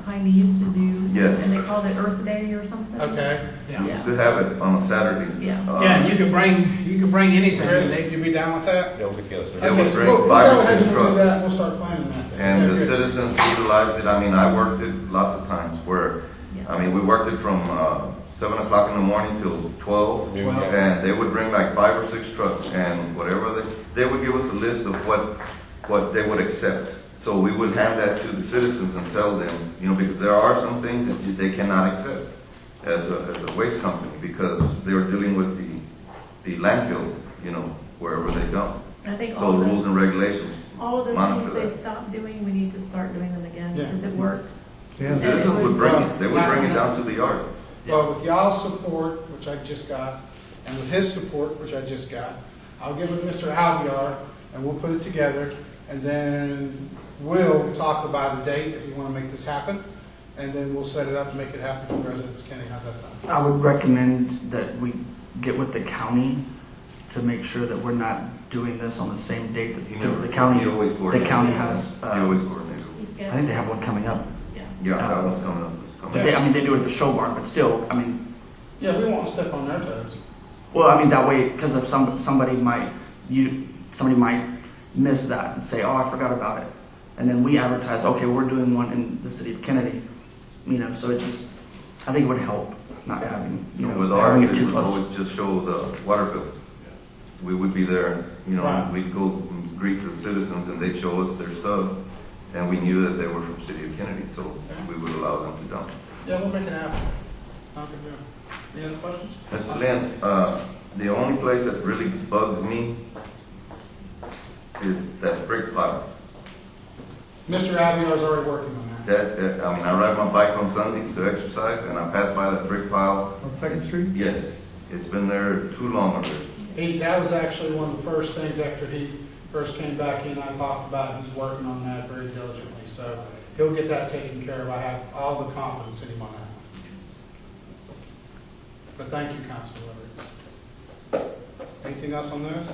Jaime used to do.
Yes.
And they called it Earth Day or something.
Okay.
We used to have it on a Saturday.
Yeah.
Yeah, you can bring anything.
Chris, you be down with that?
Yeah, we'll get together, sir.
Yeah, we'll
Okay, so
bring
we'll
5
go
or
ahead
6
and do
trucks.
that, we'll start planning that.
And
Okay,
the
good.
citizens utilized it. I worked it lots of times where,
Yeah.
we worked it from 7 o'clock in the morning till 12. And they would bring like 5 or 6 trucks, and whatever they would give us a list of what they would accept. So we would hand that to the citizens and tell them, because there are some things that they cannot accept as a waste company, because they were dealing with the landfill, wherever they dump.
I think
So
all
the
of
rules
those,
and regulations
all of those
monitor
things they
that.
stopped doing, we need to start doing them again,
Yeah.
because it worked.
Yeah.
Citizens would bring it. They would bring it down to the yard.
Well, with y'all's support, which I just got, and with his support, which I just got, I'll give it to Mr. Alvear, and we'll put it together, and then we'll talk about a date that we want to make this happen, and then we'll set it up and make it happen for the residents of Kenny. How's that sound?
I would recommend that we get with the county to make sure that we're not doing this on the same date, because the county has,
He always coordinates.
He's
I think
good.
they have one coming up.
Yeah.
Yeah, that one's coming up. It's
But
coming up.
they do it at the show barn, but still,
Yeah, we won't step on their toes.
that way, because if somebody might miss that and say, oh, I forgot about it. And then we advertise, okay, we're doing one in the city of Kennedy. So I think it would help not having,
With ours,
having
it
it too
would
close.
always just show the water bill. We would be there,
Right.
we'd go and greet the citizens, and they'd show us their stuff, and we knew that they were from City of Kennedy, so we would allow them to dump.
Yeah, we'll make it happen. It's not a big deal. Any other questions?
Mr. Lynn, the only place that really bugs me is that brick pile.
Mr. Alvear is already working on that.
I ride my bike on Sundays to exercise, and I pass by that brick pile.
On Second Street?
Yes, it's been there too long already.
That was actually one of the first things after he first came back in, I talked about, he's working on that very diligently. So he'll get that taken care of. I have all the confidence in him on that. But thank you, Councilor Rivers. Anything else on those?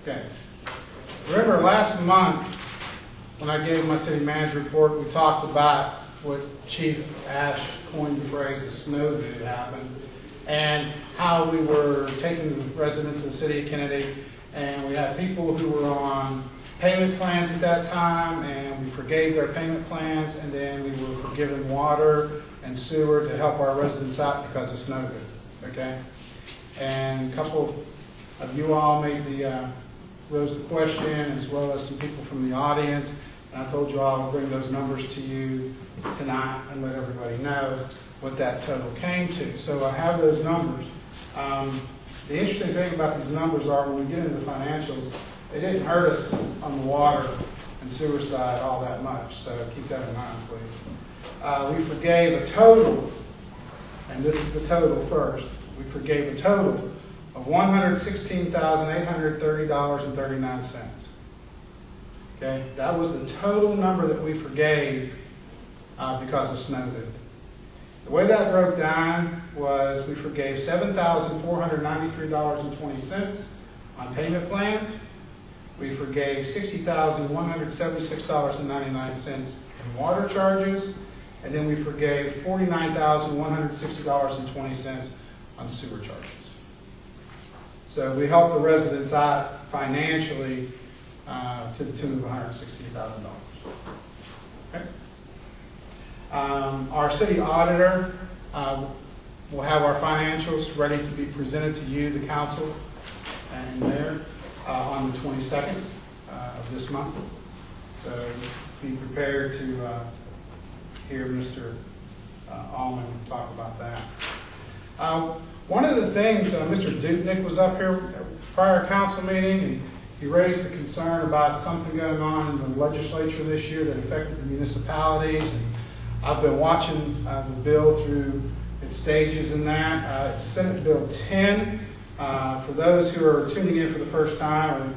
Okay. Remember last month, when I gave my city manager report, we talked about what Chief Ash coined the phrase, a snowvid happened, and how we were taking the residents of the city of Kenedy, and we had people who were on payment plans at that time, and we forgave their payment plans, and then we were forgiving water and sewer to help our residents out because of snowvid, okay? And a couple of you all made rose the question, as well as some people from the audience. And I told you all I'll bring those numbers to you tonight and let everybody know what that total came to. So I have those numbers.
The interesting thing about these numbers are when we get into the financials, they didn't hurt us on the water and sewer side all that much, so keep that in mind, please. We forgave a total, and this is the total first, we forgave a total of $116,830.39. Okay, that was the total number that we forgave because of snow due. The way that broke down was we forgave $7,493.20 on payment plans. We forgave $60,176.99 in water charges, and then we forgave $49,160.20 on sewer charges. So we helped the residents out financially to the tune of $116,000. Okay. Our city auditor will have our financials ready to be presented to you, the council, and mayor on the 22nd of this month. So be prepared to hear Mr. Allman talk about that. One of the things, Mr. Dudnick was up here at a prior council meeting, and he raised a concern about something going on in the legislature this year that affected the municipalities. And I've been watching the bill through its stages in that. It's Senate Bill 10. For those who are tuning in for the first time or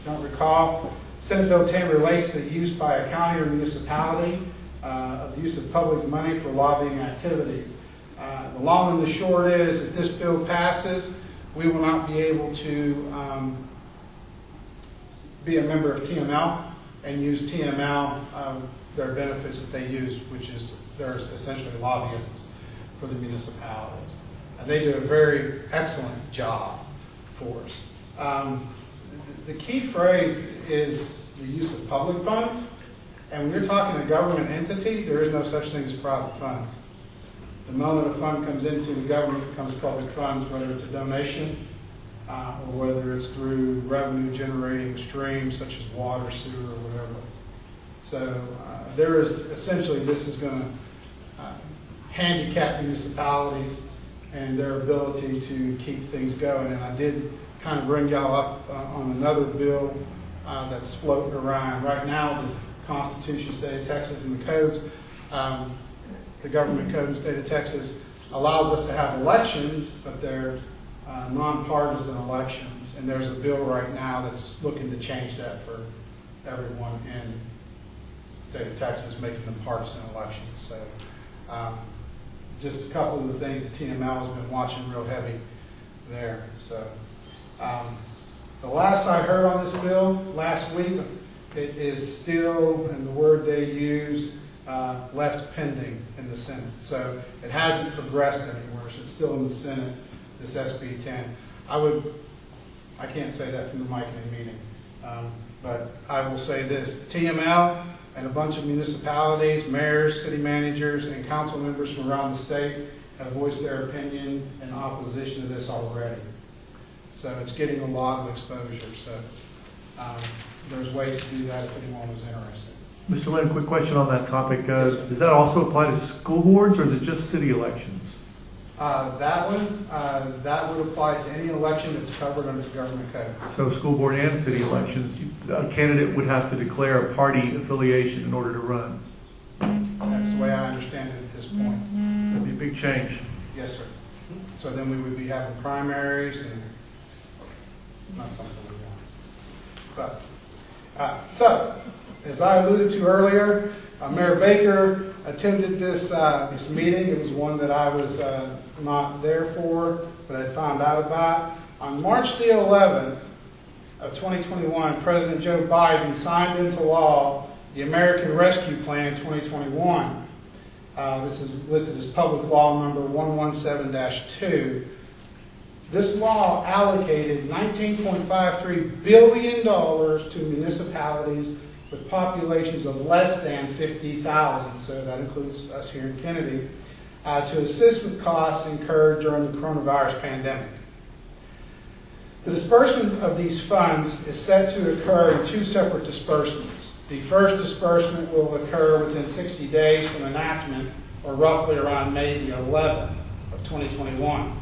don't recall, Senate Bill 10 relates to the use by a county or municipality of the use of public money for lobbying activities. The long and the short is, if this bill passes, we will not be able to be a member of TML and use TML, their benefits that they use, which is they're essentially lobbyists for the municipalities. And they do a very excellent job for us. The key phrase is the use of public funds. And when you're talking a government entity, there is no such thing as private funds. The moment a fund comes into the government, it becomes public funds, whether it's a donation or whether it's through revenue generating streams such as water, sewer, or whatever. So there is essentially, this is going to handicap municipalities and their ability to keep things going. And I did kind of bring y'all up on another bill that's floating around. Right now, the Constitution of the State of Texas and the codes, the government code in the state of Texas allows us to have elections, but they're nonpartisan elections. And there's a bill right now that's looking to change that for everyone in the state of Texas, making them partisan elections. So just a couple of the things that TML has been watching real heavy there. So the last I heard on this bill last week, it is still, and the word they used, left pending in the Senate. So it hasn't progressed anywhere. So it's still in the Senate, this SB 10. I can't say that from the mic in a meeting, but I will say this. TML and a bunch of municipalities, mayors, city managers, and council members from around the state have voiced their opinion in opposition to this already. So it's getting a lot of exposure. So there's ways to do that if anyone was interested.
Mr. Lynn, quick question on that topic. Does that also apply to school boards, or is it just city elections?
That would apply to any election that's covered under the government code.
So school board and city elections, a candidate would have to declare a party affiliation in order to run.
That's the way I understand it at this point.
That'd be a big change.
Yes, sir. So then we would be having primaries, and not something we want. But so, as I alluded to earlier, Mayor Baker attended this meeting. It was one that I was not there for, but I found out about. On March the 11th of 2021, President Joe Biden signed into law the American Rescue Plan 2021. This is listed as public law number 117-2. This law allocated $19.53 billion to municipalities with populations of less than 50,000, so that includes us here in Kenedy, to assist with costs incurred during the coronavirus pandemic. The disbursement of these funds is set to occur in two separate disbursements. The first disbursement will occur within 60 days from enactment, or roughly around May the 11th of 2021.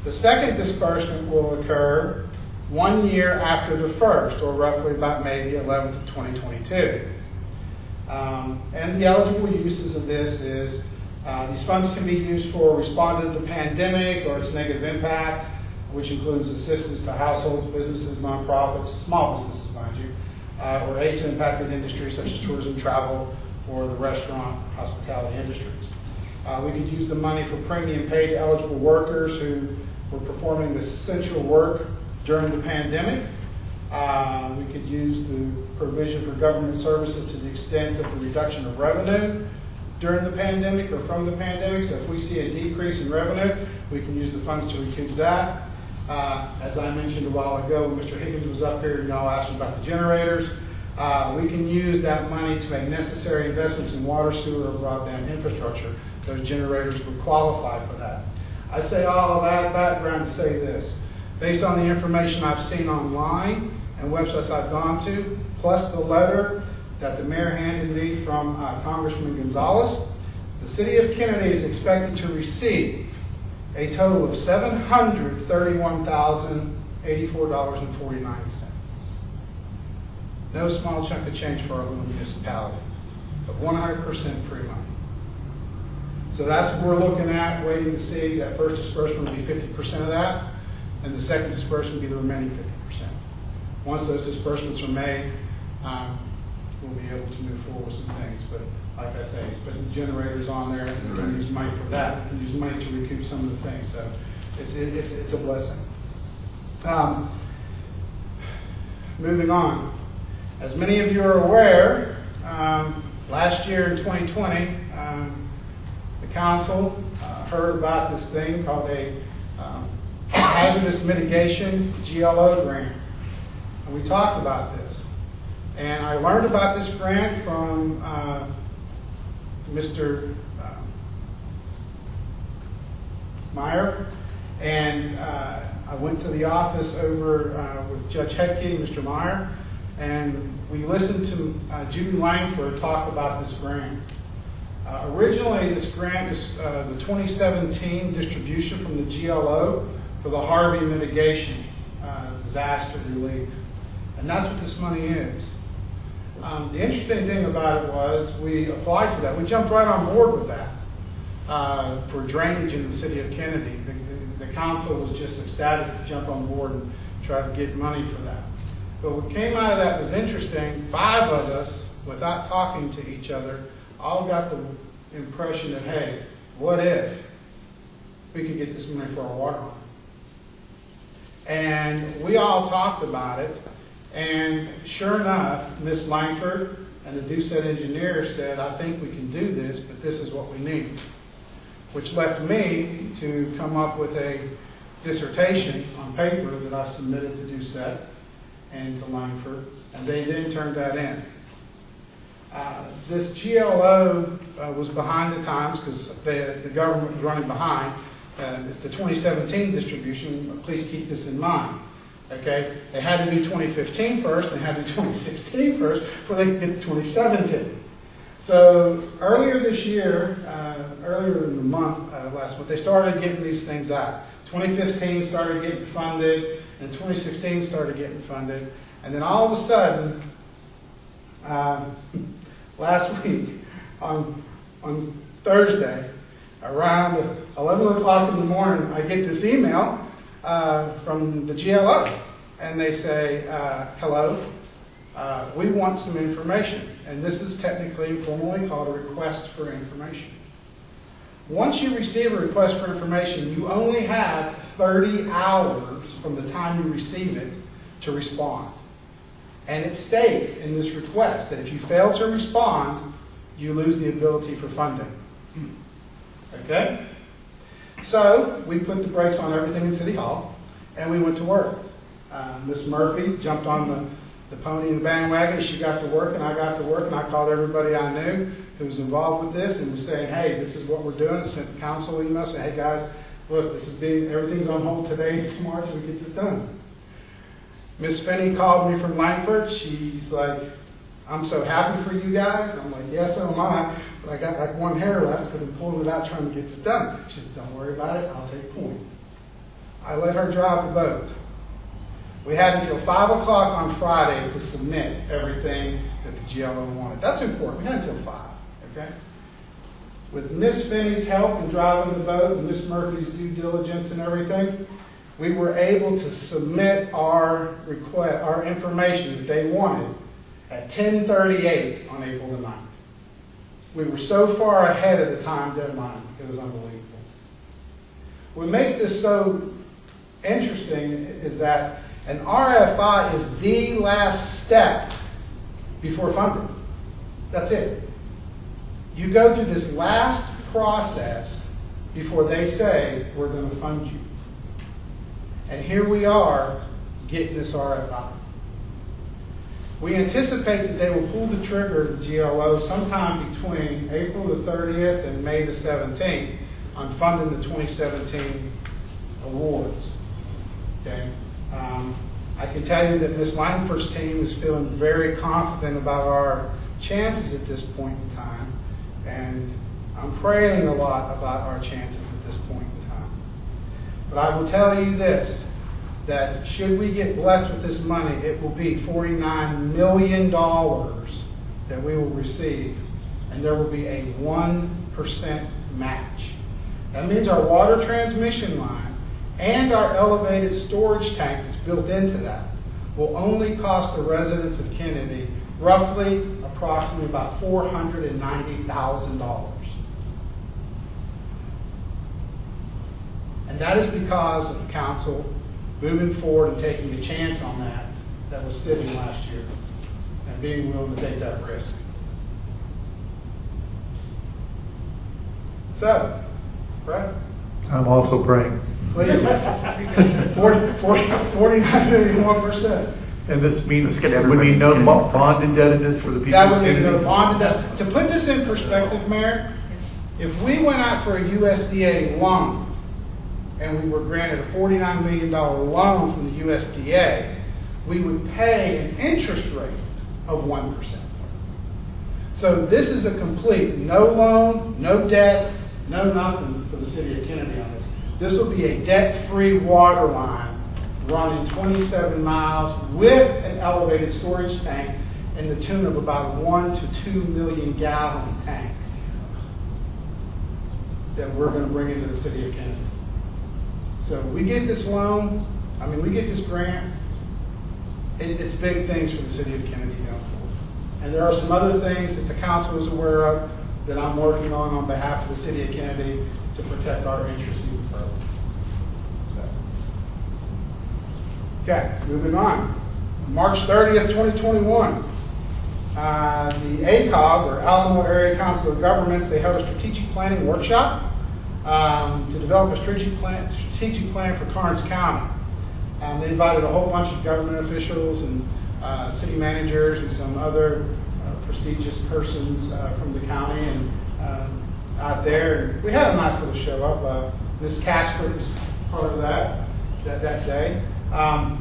The second disbursement will occur 1 year after the first, or roughly about May the 11th of 2022. And the eligible uses of this is these funds can be used for responding to the pandemic or its negative impacts, which includes assistance to households, businesses, nonprofits, small businesses, mind you, or aid to impacted industries such as tourism, travel, or the restaurant, hospitality industries. We could use the money for premium paid to eligible workers who were performing essential work during the pandemic. We could use the provision for government services to the extent of the reduction of revenue during the pandemic or from the pandemic. So if we see a decrease in revenue, we can use the funds to recoup that. As I mentioned a while ago when Mr. Higgins was up here and y'all asked me about the generators, we can use that money to make necessary investments in water, sewer, or broadband infrastructure. Those generators would qualify for that. I say all of that background to say this. Based on the information I've seen online and websites I've gone to, plus the letter that the mayor handed me from Congressman Gonzalez, the city of Kenedy is expected to receive a total of $731,084.49. No small chunk of change for our little municipality, of 100% free money. So that's what we're looking at, waiting to see. That first disbursement will be 50% of that, and the second disbursement will be the remaining 50%. Once those disbursements are made, we'll be able to move forward with some things. But like I say, putting generators on there, we can use money for that. We can use money to recoup some of the things. So it's a blessing. Moving on. As many of you are aware, last year in 2020, the council heard about this thing called a hazardous mitigation GLO grant. And we talked about this. And I learned about this grant from Mr. Meyer. And I went to the office over with Judge Hedke and Mr. Meyer. And we listened to Judy Langford talk about this grant. Originally, this grant is the 2017 distribution from the GLO for the Harvey mitigation disaster relief. And that's what this money is. The interesting thing about it was we applied for that. We jumped right on board with that for drainage in the city of Kenedy. The council was just ecstatic to jump on board and try to get money for that. But what came out of that was interesting. 5 of us, without talking to each other, all got the impression that, hey, what if we could get this money for our water line? And we all talked about it. And sure enough, Ms. Langford and the Doucette engineer said, I think we can do this, but this is what we need. Which left me to come up with a dissertation on paper that I submitted to Doucette and to Langford, and they then turned that in. This GLO was behind the times because the government was running behind. It's the 2017 distribution. Please keep this in mind. Okay, they had to do 2015 first, and they had to do 2016 first before they could get to 2017. So earlier this year, earlier in the month, last month, they started getting these things out. 2015 started getting funded, and 2016 started getting funded, and then all of a sudden, last week on Thursday, around 11 o'clock in the morning, I get this email from the GLO, and they say, hello, we want some information. And this is technically and formally called a request for information. Once you receive a request for information, you only have 30 hours from the time you receive it to respond. And it states in this request that if you fail to respond, you lose the ability for funding. Okay? So we put the brakes on everything in City Hall, and we went to work. Ms. Murphy jumped on the pony in the bandwagon. She got to work, and I got to work, and I called everybody I knew who was involved with this and was saying, hey, this is what we're doing. Sent the council email saying, hey guys, look, everything's on hold today and tomorrow till we get this done. Ms. Finney called me from Langford. She's like, I'm so happy for you guys. I'm like, yes, so am I. But I got like one hair left because I'm pulling it out trying to get this done. She said, don't worry about it. I'll take point.
I let her drive the boat. We had until 5 o'clock on Friday to submit everything that the GLO wanted. That's important. We had until 5, okay? With Miss Finney's help in driving the boat and Miss Murphy's due diligence and everything, we were able to submit our request, our information that they wanted at 10:38 on April the 9th. We were so far ahead of the time deadline, it was unbelievable. What makes this so interesting is that an RFI is the last step before funding. That's it. You go through this last process before they say, we're going to fund you. And here we are getting this RFI. We anticipate that they will pull the trigger to GLO sometime between April the 30th and May the 17th on funding the 2017 awards. Okay? I can tell you that Ms. Langford's team is feeling very confident about our chances at this point in time, and I'm praying a lot about our chances at this point in time. But I will tell you this, that should we get blessed with this money, it will be $49 million that we will receive, and there will be a 1% match. That means our water transmission line and our elevated storage tank that's built into that will only cost the residents of Kenedy approximately about $490,000. And that is because of the council moving forward and taking a chance on that was sitting last year and being willing to take that risk. So, Brett?
I'm also praying.
Please. 49 million, 1%.
And this means
get
we need no bond indebtedness for the people.
That would mean no bond indebtedness. To put this in perspective, Mayor, if we went out for a USDA loan and we were granted a $49 million loan from the USDA, we would pay an interest rate of 1%. So this is a complete no loan, no debt, no nothing for the city of Kenedy on this. This will be a debt-free water line running 27 miles with an elevated storage tank in the tune of about 1 to 2 million gallon tank that we're going to bring into the city of Kenedy. So we get this loan, we get this grant, it's big things for the city of Kenedy going forward. And there are some other things that the council is aware of that I'm working on behalf of the city of Kenedy to protect our interests even further. Okay, moving on. March 30th, 2021, the ACOG, or Alamo Area Council of Governments, they held a strategic planning workshop to develop a strategic plan for Karnes County. They invited a whole bunch of government officials and city managers and some other prestigious persons from the county and out there. And we had a nice little show up. Ms. Casper was part of that day. And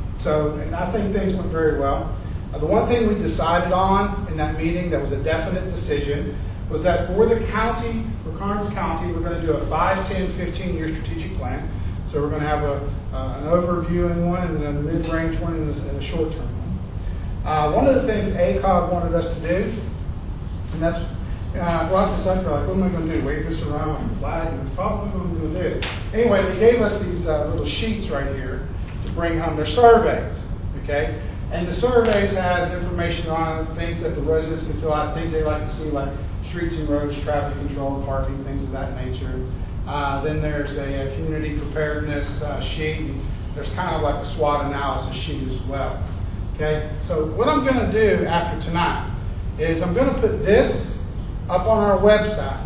I think things went very well. The one thing we decided on in that meeting that was a definite decision was that for the county, for Karnes County, we're going to do a 5, 10, 15-year strategic plan. So we're going to have an overviewing one and then a mid-range one and a short-term one. One of the things ACOG wanted us to do, and that's, well, it's like, what am I going to do? Wave this around like a flag? And it's probably what I'm going to do. Anyway, they gave us these little sheets right here to bring home their surveys, okay? And the surveys has information on things that the residents can fill out, things they like to see, like streets and roads, traffic control, parking, things of that nature. Then there's a community preparedness sheet, and there's kind of like a SWOT analysis sheet as well. Okay, so what I'm going to do after tonight is I'm going to put this up on our website,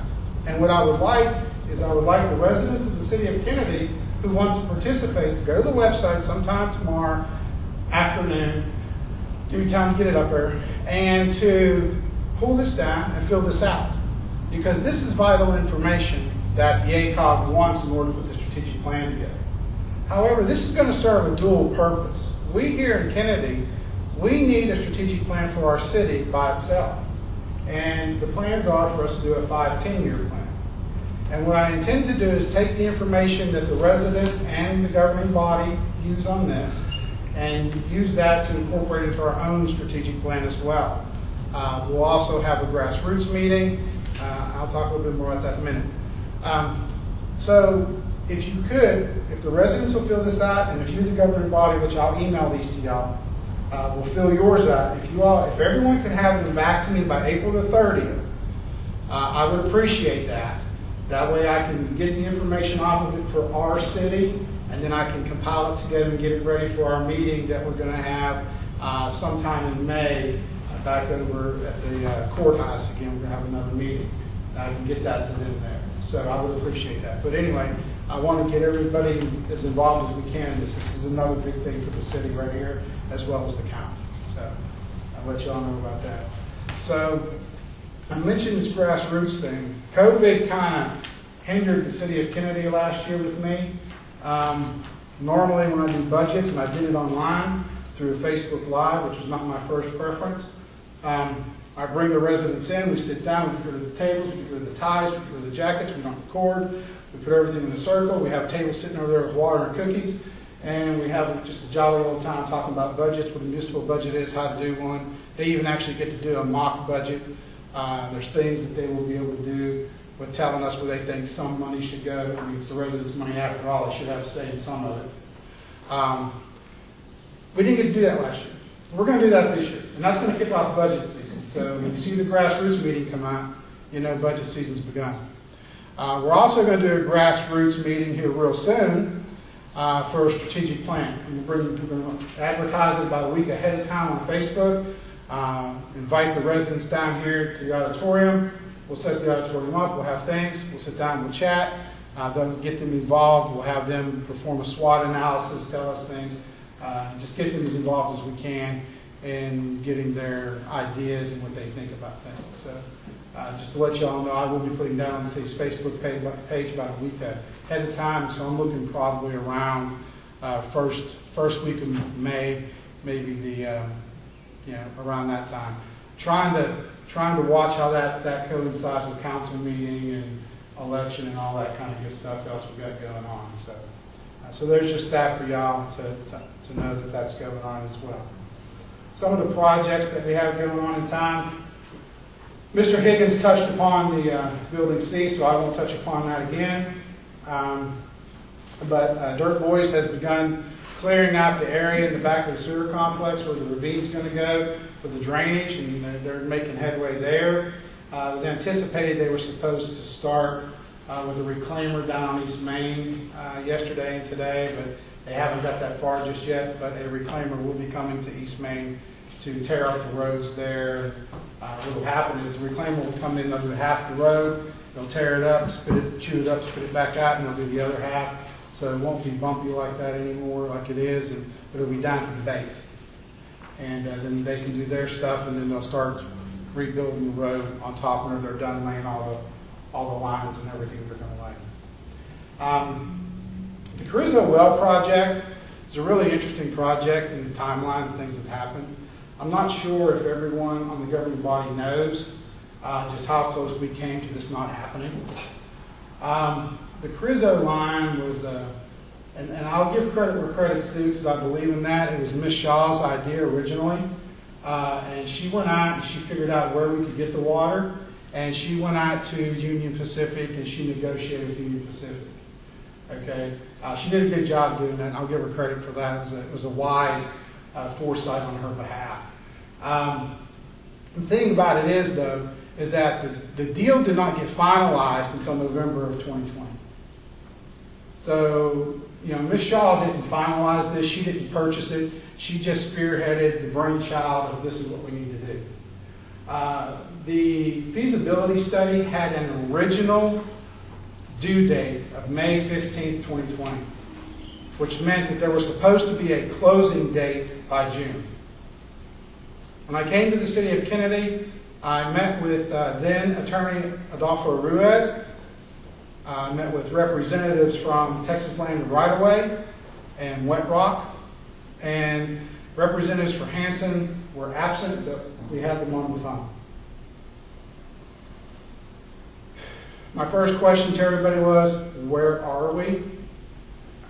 and what I would like is I would like the residents of the city of Kenedy who want to participate to go to the website sometime tomorrow afternoon, give me time to get it up there, and to pull this down and fill this out. Because this is vital information that the ACOG wants in order to put the strategic plan together. However, this is going to serve a dual purpose. We here in Kenedy, we need a strategic plan for our city by itself. And the plans are for us to do a 5, 10-year plan. And what I intend to do is take the information that the residents and the governing body use on this and use that to incorporate into our own strategic plan as well. We'll also have a grassroots meeting. I'll talk a little bit more about that in a minute. So if you could, if the residents will fill this out, and if you, the governing body, which I'll email these to y'all, will fill yours out. If everyone could have them back to me by April the 30th, I would appreciate that. That way I can get the information off of it for our city, and then I can compile it together and get it ready for our meeting that we're going to have sometime in May back over at the courthouse again. We're going to have another meeting. I can get that to them there. So I would appreciate that. But anyway, I want to get everybody as involved as we can in this. This is another big thing for the city right here, as well as the county. So I'll let you all know about that. So I mentioned this grassroots thing. COVID kind of hindered the city of Kenedy last year with me. Normally when I do budgets, and I did it online through Facebook Live, which was not my first preference, I bring the residents in, we sit down, we get rid of the tables, we get rid of the ties, we get rid of the jackets, we don't record, we put everything in a circle, we have tables sitting over there with water and cookies, and we have just a jolly old time talking about budgets, what a municipal budget is, how to do one. They even actually get to do a mock budget. There's things that they will be able to do with telling us where they think some money should go. I mean, it's the residents' money after all. They should have a say in some of it. We didn't get to do that last year. We're going to do that this year, and that's going to kick off budget season. So when you see the grassroots meeting come out, you know budget season's begun. We're also going to do a grassroots meeting here real soon for a strategic plan. And we're going to advertise it about a week ahead of time on Facebook. Invite the residents down here to the auditorium. We'll set the auditorium up. We'll have things. We'll sit down. We'll chat. Then get them involved. We'll have them perform a SWOT analysis, tell us things. Just get them as involved as we can in getting their ideas and what they think about things. So just to let you all know, I will be putting that on the city's Facebook page about a week ahead of time. So I'm looking probably around first week of May, maybe the around that time. Trying to watch how that coincides with council meeting and election and all that kind of good stuff else we've got going on. So there's just that for y'all to know that that's going on as well. Some of the projects that we have going on in time. Mr. Higgins touched upon the Building C, so I won't touch upon that again. But Dirt Boys has begun clearing out the area in the back of the sewer complex where the ravine's going to go for the drainage, and they're making headway there. It was anticipated they were supposed to start with a reclaimer down on East Main yesterday and today, but they haven't got that far just yet. But a reclaimer will be coming to East Main to tear up the roads there. What will happen is the reclaimer will come in under half the road, they'll tear it up, chew it up, spit it back out, and they'll do the other half. So it won't be bumpy like that anymore like it is, but it'll be down to the base. And then they can do their stuff, and then they'll start rebuilding the road on top whenever they're done laying all the lines and everything they're going to lay. The Carrizo Well project is a really interesting project in the timeline of things that happened. I'm not sure if everyone on the governing body knows just how close we came to this not happening. The Carrizo line was, and I'll give credit where credit's due because I believe in that. It was Ms. Shaw's idea originally. And she went out and she figured out where we could get the water. And she went out to Union Pacific and she negotiated with Union Pacific. Okay, she did a good job doing that, and I'll give her credit for that. It was a wise foresight on her behalf. The thing about it is, though, is that the deal did not get finalized until November of 2020. So, Ms. Shaw didn't finalize this. She didn't purchase it. She just spearheaded the brainchild of this is what we need to do. The feasibility study had an original due date of May 15th, 2020, which meant that there was supposed to be a closing date by June. When I came to the city of Kenedy, I met with then attorney Adolfo Ruiz. I met with representatives from Texas Land and Right of Way and Wet Rock, and representatives for Hanson were absent, but we had them on the phone. My first question to everybody was, where are we?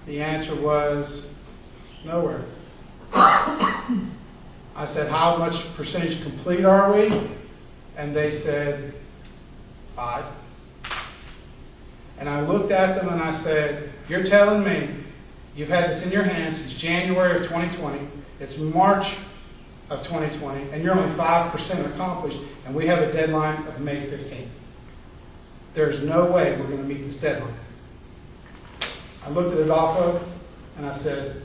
The answer was, nowhere. I said, how much percentage complete are we? And they said, 5. And I looked at them and I said, you're telling me you've had this in your hands since January of 2020, it's March of 2020, and you're only 5% accomplished, and we have a deadline of May 15th. There's no way we're going to meet this deadline. I looked at Adolfo and I said,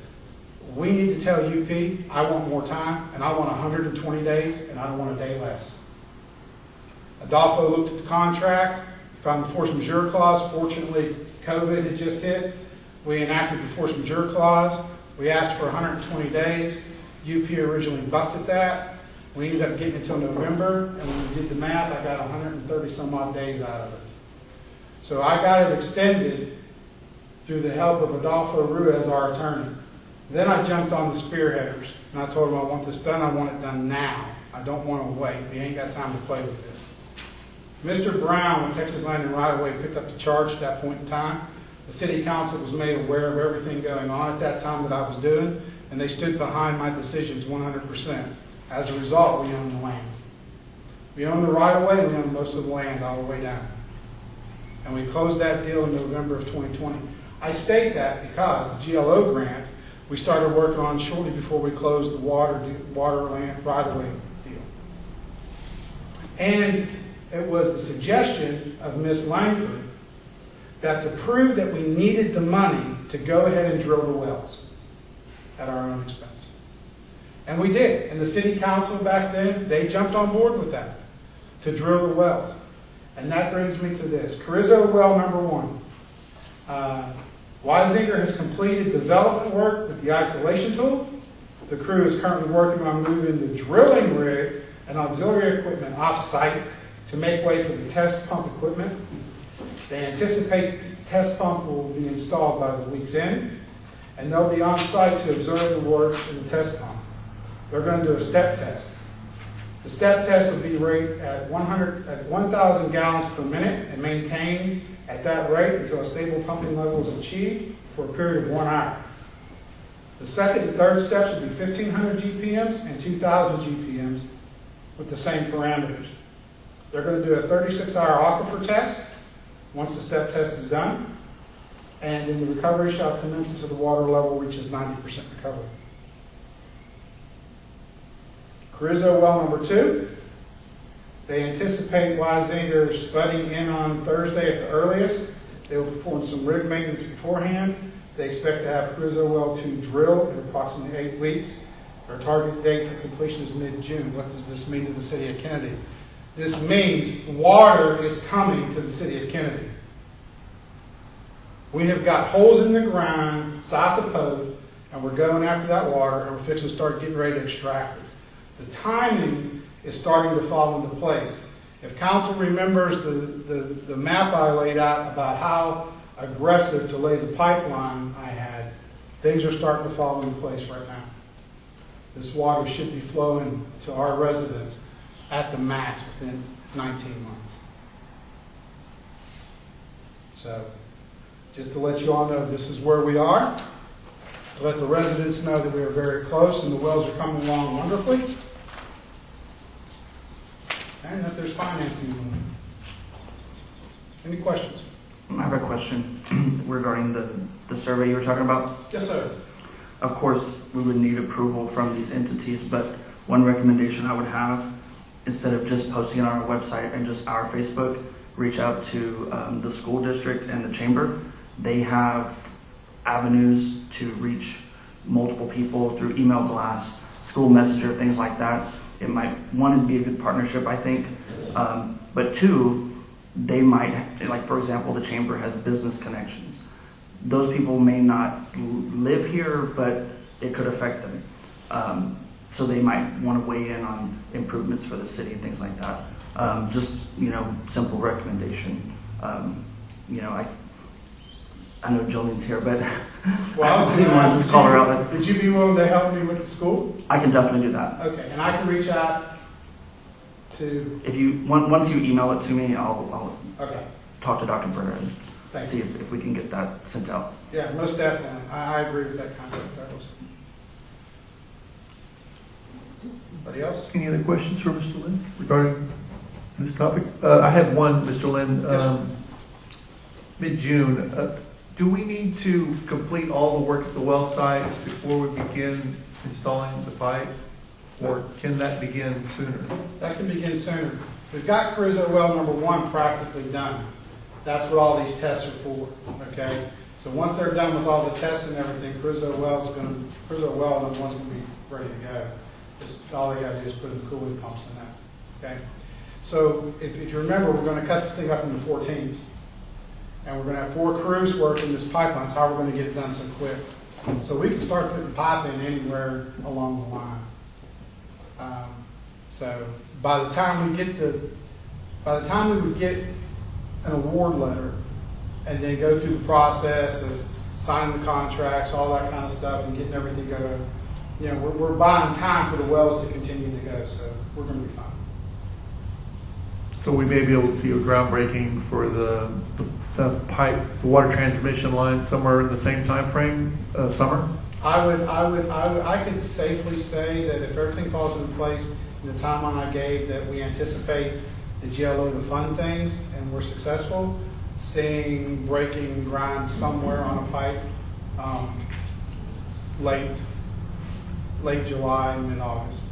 we need to tell UP, I want more time, and I want 120 days, and I don't want a day less. Adolfo looked at the contract, found the force majeure clause. Fortunately, COVID had just hit. We enacted the force majeure clause. We asked for 120 days. UP originally bucked at that. We ended up getting it until November, and when we did the math, I got 130 some odd days out of it. So I got it extended through the help of Adolfo Ruiz, our attorney. Then I jumped on the spearheaders, and I told them I want this done, I want it done now. I don't want to wait. We ain't got time to play with this. Mr. Brown with Texas Land and Right of Way picked up the charge at that point in time. The city council was made aware of everything going on at that time that I was doing, and they stood behind my decisions 100%. As a result, we own the land. We own the right of way, and we own most of the land all the way down. And we closed that deal in November of 2020. I state that because the GLO grant we started working on shortly before we closed the water land right of way deal. And it was the suggestion of Ms. Langford that to prove that we needed the money to go ahead and drill the wells at our own expense. And we did. And the city council back then, they jumped on board with that, to drill the wells. And that brings me to this. Carrizo well number 1. Weisinger has completed development work with the isolation tool. The crew is currently working on moving the drilling rig and auxiliary equipment off-site to make way for the test pump equipment. They anticipate the test pump will be installed by the week's end, and they'll be on-site to observe the work in the test pump. They're going to do a step test. The step test will be rated at 1,000 gallons per minute and maintained at that rate until a stable pumping level is achieved for a period of 1 hour. The second and third steps will be 1,500 GPMs and 2,000 GPMs with the same parameters. They're going to do a 36-hour aquifer test once the step test is done, and then the recovery shall commence until the water level reaches 90% recovery. Carrizo well number 2. They anticipate Weisinger spudding in on Thursday at the earliest. They will perform some rig maintenance beforehand. They expect to have Carrizo well 2 drilled in approximately 8 weeks. Their target date for completion is mid-June. What does this mean to the city of Kenedy? This means water is coming to the city of Kenedy. We have got holes in the ground south of Poth, and we're going after that water, and we're fixing to start getting ready to extract it. The timing is starting to fall into place. If council remembers the map I laid out about how aggressive to lay the pipeline I had, things are starting to fall into place right now. This water should be flowing to our residents at the max within 19 months. So, just to let you all know, this is where we are. Let the residents know that we are very close and the wells are coming along wonderfully. And that there's financing going on. Any questions?
I have a question regarding the survey you were talking about.
Yes, sir.
Of course, we would need approval from these entities, but one recommendation I would have, instead of just posting it on our website and just our Facebook, reach out to the school district and the chamber. They have avenues to reach multiple people through email blast, school messenger, things like that. It might, one, be a good partnership, I think, but two, they might, like for example, the chamber has business connections. Those people may not live here, but it could affect them. So they might want to weigh in on improvements for the city and things like that. Just, simple recommendation. I know Jillian's here, but
well, I
didn't want to just call her out.
Would you be willing to help me with the school?
I can definitely do that.
Okay, and I can reach out to.
If you once you email it to me, I'll
okay.
talk to Dr. Burr and
Thank
see
you.
if we can get that sent out.
Yeah, most definitely. I agree with that concept, Douglas. Anybody else?
Any other questions for Mr. Lynn regarding this topic? I have one, Mr. Lynn.
Yes, sir.
Mid-June, do we need to complete all the work at the well sites before we begin installing the pipe? Or can that begin sooner?
That can begin sooner. We've got Crusoe well number 1 practically done. That's what all these tests are for, okay? So once they're done with all the tests and everything, Crusoe well number 1's going to be ready to go. Just all they got to do is put in the cooling pumps in that, okay? So if you remember, we're going to cut this thing up into 4 teams. And we're going to have 4 crews working this pipeline. That's how we're going to get it done so quick. So we can start putting pipe in anywhere along the line. So by the time we would get an award letter and then go through the process of signing the contracts, all that kind of stuff, and getting everything going, you know, we're buying time for the wells to continue to go. So we're going to be fine.
So we may be able to see a groundbreaking for the pipe, the water transmission line somewhere in the same time frame, summer?
I could safely say that if everything falls into place in the timeline I gave, that we anticipate the GLO to fund things and we're successful, seeing breaking ground somewhere on a pipe late July, mid-August.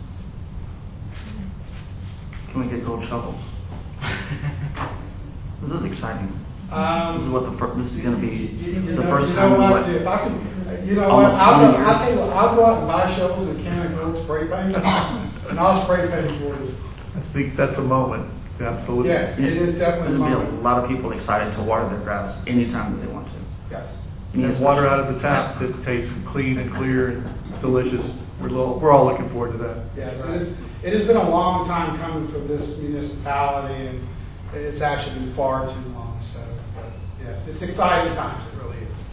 Can we get gold shovels? This is exciting. This is what this is going to be the first time.
If I can,
Almost 20 years.
I'll tell you what, I'll go out and buy shovels and a can of gold spray paint, and I'll spray paint for you.
I think that's a moment, absolutely.
Yes, it is definitely
There's
a
going to be
moment.
a lot of people excited to water their grass anytime that they want to.
Yes.
There's water out of the tap that tastes clean and clear and delicious. We're all looking forward to that.
Yes, it has been a long time coming for this municipality, and it's actually been far too long. So, but yes, it's exciting times. It really is.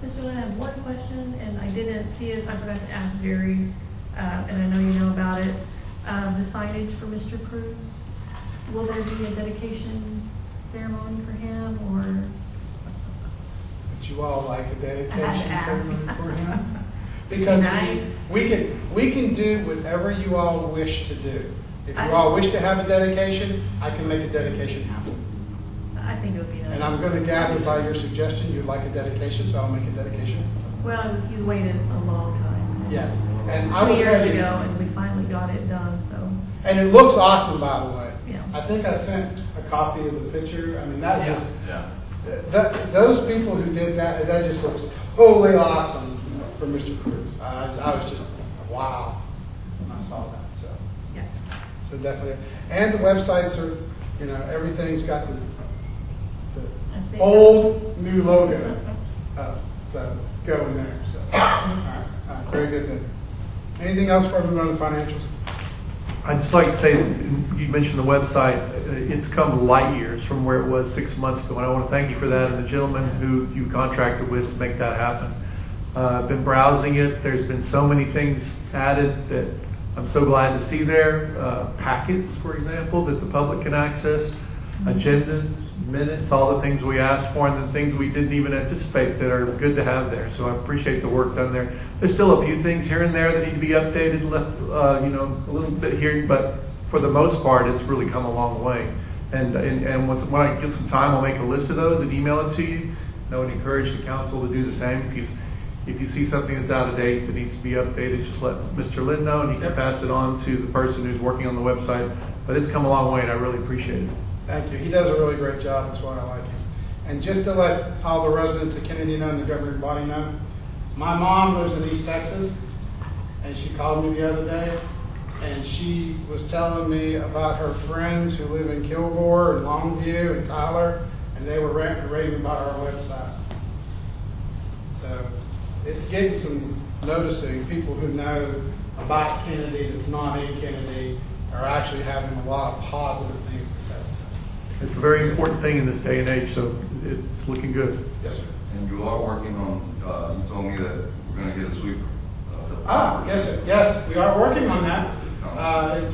Mr. Lynn, I have one question, and I didn't see it. I forgot to ask Jerry, and I know you know about it. The signage for Mr. Cruz. Will there be a dedication ceremony for him, or?
Would you all like a
I had
dedication
to ask.
ceremony for him? Because
Nice.
we can do whatever you all wish to do. If you all wish to have a dedication, I can make a dedication happen.
I think it would be nice.
And I'm going to gather by your suggestion, you'd like a dedication, so I'll make a dedication.
Well, you waited a long time.
Yes, and I
2
will tell
years
you,
ago, and we finally got it done, so.
and it looks awesome, by the way.
Yeah.
I think I sent a copy of the picture. I mean, that just,
Yeah.
those people who did that just looks totally awesome for Mr. Cruz. I was just, wow, when I saw that, so.
Yeah.
So definitely, and the websites are, everything's got the
I see.
old, new logo. So go in there. So, all right, very good then. Anything else before we move on to financials?
I'd just like to say, you mentioned the website, it's come light years from where it was 6 months ago, and I want to thank you for that and the gentleman who you contracted with to make that happen. I've been browsing it. There's been so many things added that I'm so glad to see there. Packets, for example, that the public can access, agendas, minutes, all the things we asked for, and then things we didn't even anticipate that are good to have there. So I appreciate the work done there. There's still a few things here and there that need to be updated, a little bit here, but for the most part, it's really come a long way. And when I get some time, I'll make a list of those and email it to you. And I would encourage the council to do the same. If you see something that's out of date that needs to be updated, just let Mr. Lynn know, and he can pass it on to the person who's working on the website. But it's come a long way, and I really appreciate it.
Thank you. He does a really great job. That's why I like him. And just to let all the residents of Kenedy know and the governing body know, my mom lives in East Texas, and she called me the other day, and she was telling me about her friends who live in Kilgore and Longview and Tyler, and they were ranting and raving about our website. So it's getting some noticing. People who know about Kenedy that's not in Kenedy are actually having a lot of positive things to say.
It's a very important thing in this day and age, so it's looking good.
Yes, sir.
And you are working on, you told me that we're going to get a sweeper.
Yes, sir. Yes, we are working on that.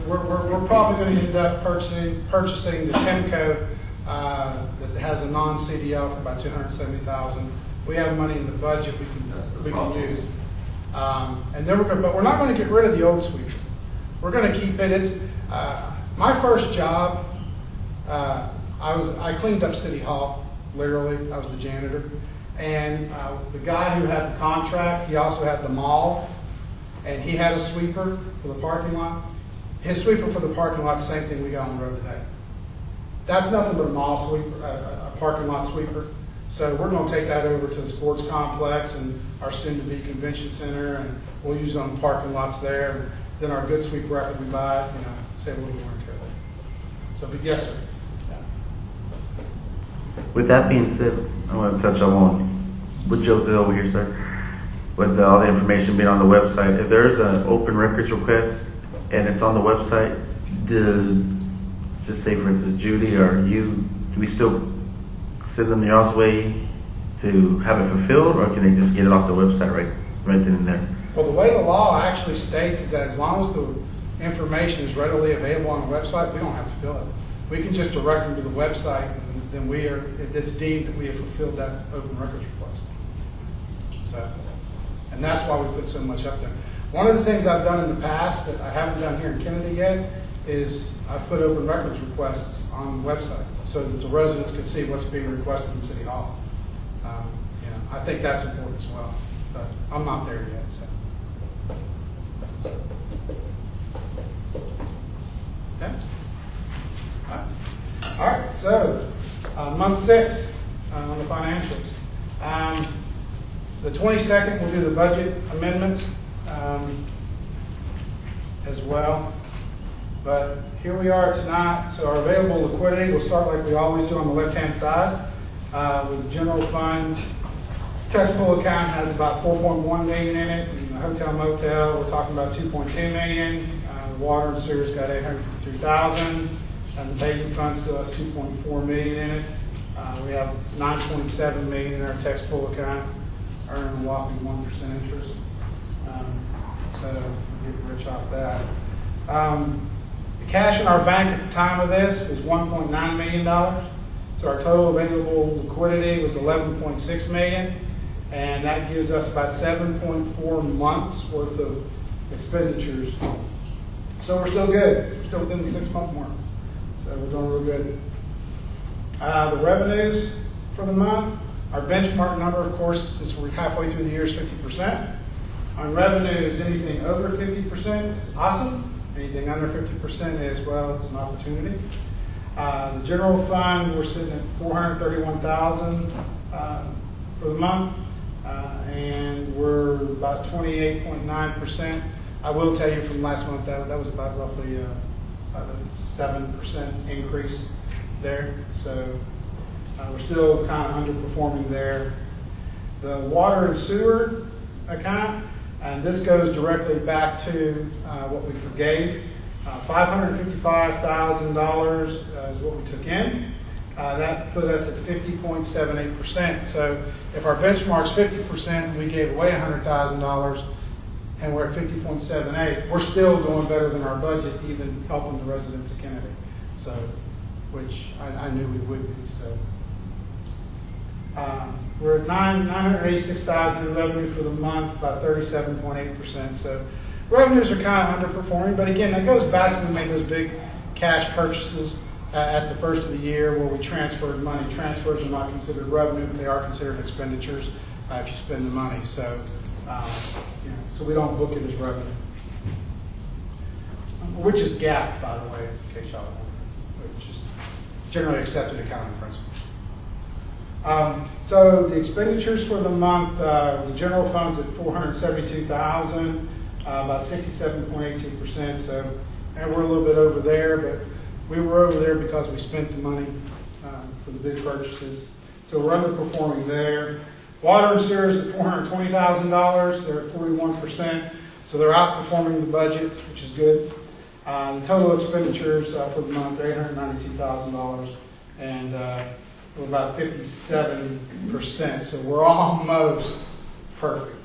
We're probably going to end up purchasing the Temco that has a non-CDL for about $270,000. We have money in the budget we can use. And then but we're not going to get rid of the old sweeper. We're going to keep it. It's my first job. I cleaned up City Hall. Literally, I was the janitor. And the guy who had the contract, he also had the mall, and he had a sweeper for the parking lot. His sweeper for the parking lot, same thing we got on the road today. That's nothing but a mall sweeper, a parking lot sweeper. So we're going to take that over to the sports complex and our soon-to-be convention center, and we'll use it on parking lots there. And then our good sweeper after we buy it, save a little more care there. So, but yes, sir.
With that being said, I want to touch on what Joe said over here, sir. With all the information being on the website, if there's an open records request and it's on the website, let's just say, for instance, Judy or you, do we still send them y'all's way to have it fulfilled, or can they just get it off the website right then and there?
Well, the way the law actually states is that as long as the information is readily available on the website, we don't have to fill it. We can just direct them to the website, and then it's deemed that we have fulfilled that open records request. So, and that's why we put so much up there. One of the things I've done in the past that I haven't done here in Kenedy yet is I've put open records requests on the website so that the residents can see what's being requested in City Hall. I think that's important as well, but I'm not there yet. So. Okay. All right. So month 6 on the financials. The 22nd we'll do the budget amendments as well. But here we are tonight. So our available liquidity, we'll start like we always do on the left-hand side with the general fund. Tax pool account has about $4.1 million in it. And the hotel motel, we're talking about $2.2 million. Water and sewer's got $853,000. And the banking fund still has $2.4 million in it. We have $9.7 million in our tax pool account, earning a whopping 1% interest. So we're getting rich off that. The cash in our bank at the time of this was $1.9 million. So our total available liquidity was $11.6 million. And that gives us about 7.4 months worth of expenditures. So we're still good. We're still within the 6-month mark. So we're doing real good. The revenues for the month, our benchmark number, of course, since we're halfway through the year, is 50%. On revenues, anything over 50% is awesome. Anything under 50% is, well, it's an opportunity. The general fund, we're sitting at $431,000 for the month, and we're about 28.9%. I will tell you from last month that was about roughly a 7% increase there. So we're still kind of underperforming there. The water and sewer account, and this goes directly back to what we forgave. $555,000 is what we took in. That put us at 50.78%. So if our benchmark's 50% and we gave away $100,000 and we're at 50.78, we're still doing better than our budget, even helping the residents of Kenedy. So, which I knew we would be. So we're at $986,000 in revenue for the month, about 37.8%. So revenues are kind of underperforming, but again, that goes back to when we made those big cash purchases at the first of the year where we transferred money. Transfers are not considered revenue, but they are considered expenditures if you spend the money. So, so we don't book it as revenue, which is GAAP, by the way, in case y'all don't know, which is generally accepted accounting principle. So the expenditures for the month, the general fund's at $472,000, about 67.82%. So, and we're a little bit over there, but we were over there because we spent the money for the big purchases. So we're underperforming there. Water and sewer is at $420,000. They're at 41%. So they're outperforming the budget, which is good. The total expenditures for the month are $892,000, and we're about 57%. So we're almost perfect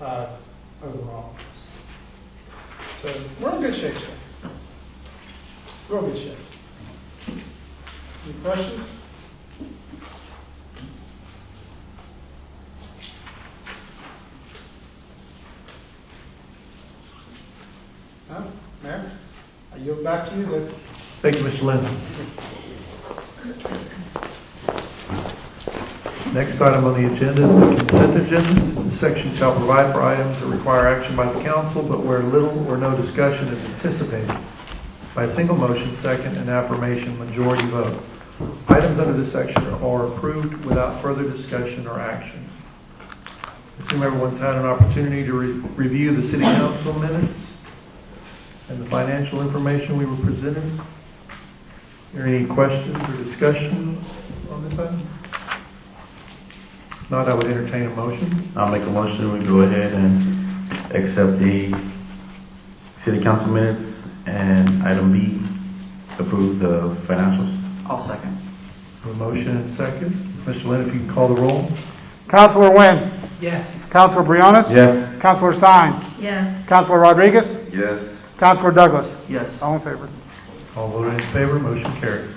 overall. So we're in good shape still. Real good shape. Any questions? No? Mayor? I yield back to you then.
Thank you, Mr. Lynn. Next item on the agenda is the consent agenda. This section shall provide for items that require action by the council, but where little or no discussion is anticipated by a single motion, second, and affirmation majority vote. Items under this section are approved without further discussion or action. I assume everyone's had an opportunity to review the city council minutes and the financial information we were presented. Are there any questions or discussion on this item? If not, I would entertain a motion.
I'll make a motion, we go ahead and accept the city council minutes and item B, approve the financials.
I'll second.
A motion and second. Mr. Lynn, if you can call the roll.
Councilor Wynn.
Yes.
Councilor Briones.
Yes.
Councilor Sines.
Yes.
Councilor Rodriguez.
Yes.
Councilor Douglas.
Yes.
All in favor?
All voted in favor, motion carries.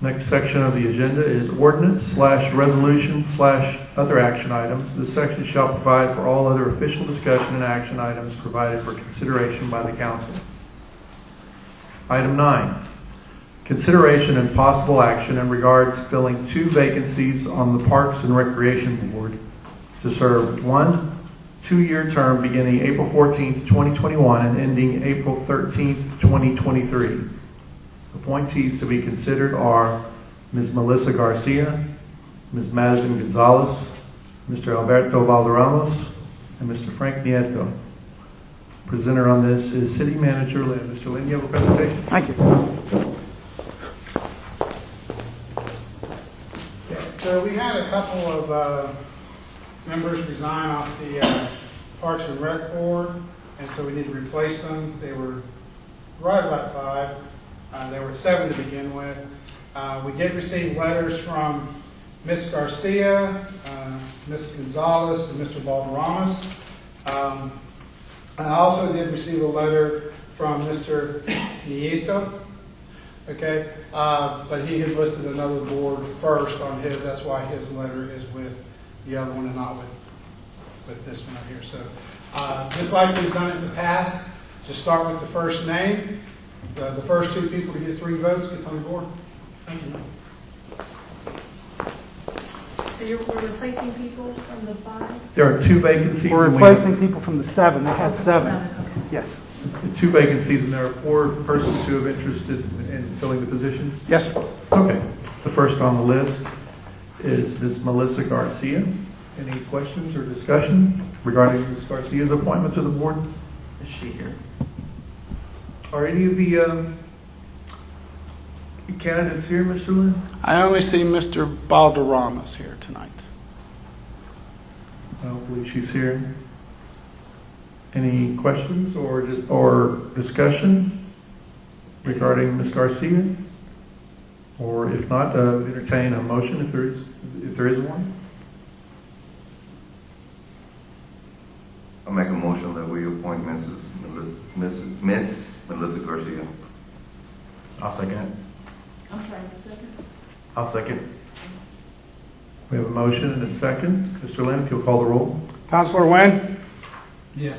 Next section of the agenda is ordinance/resolution/other action items. This section shall provide for all other official discussion and action items provided for consideration by the council. Item 9, consideration and possible action in regards to filling 2 vacancies on the Parks and Recreation Board to serve 1 2-year term beginning April 14th, 2021 and ending April 13th, 2023. Appointees to be considered are Ms. Melissa Garcia, Ms. Madison Gonzalez, Mr. Alberto Valderramos, and Mr. Frank Nieto. Presenter on this is City Manager Lynn. Mr. Lynn, you have a presentation?
Thank you. So we had a couple of members resign off the Parks and Rec Board, and so we need to replace them. They were right about 5. There were 7 to begin with. We did receive letters from Ms. Garcia, Ms. Gonzalez, and Mr. Valderramas. I also did receive a letter from Mr. Nieto. Okay, but he had listed another board first on his. That's why his letter is with the other one and not with this one up here. So, just like we've done it in the past, just start with the first name. The first 2 people to get 3 votes gets on the board. Thank you.
So we're replacing people from the 5?
There are 2 vacancies.
We're
and
replacing people from the 7. They had 7.
Okay.
Yes.
2 vacancies, and there are 4 persons who have interested in filling the positions.
Yes, sir.
Okay. The first on the list is Ms. Melissa Garcia. Any questions or discussion regarding Ms. Garcia's appointment to the board?
Is she here?
Are any of the candidates here, Mr. Lynn?
I only see Mr. Balderramas here tonight.
I don't believe she's here. Any questions or discussion regarding Ms. Garcia? Or if not, entertain a motion if there is one.
I'll make a motion that we appoint Miss Melissa Garcia.
I'll second it.
I'm sorry, a second?
I'll second.
We have a motion and a second. Mr. Lynn, if you'll call the roll.
Councilor Wynn.
Yes.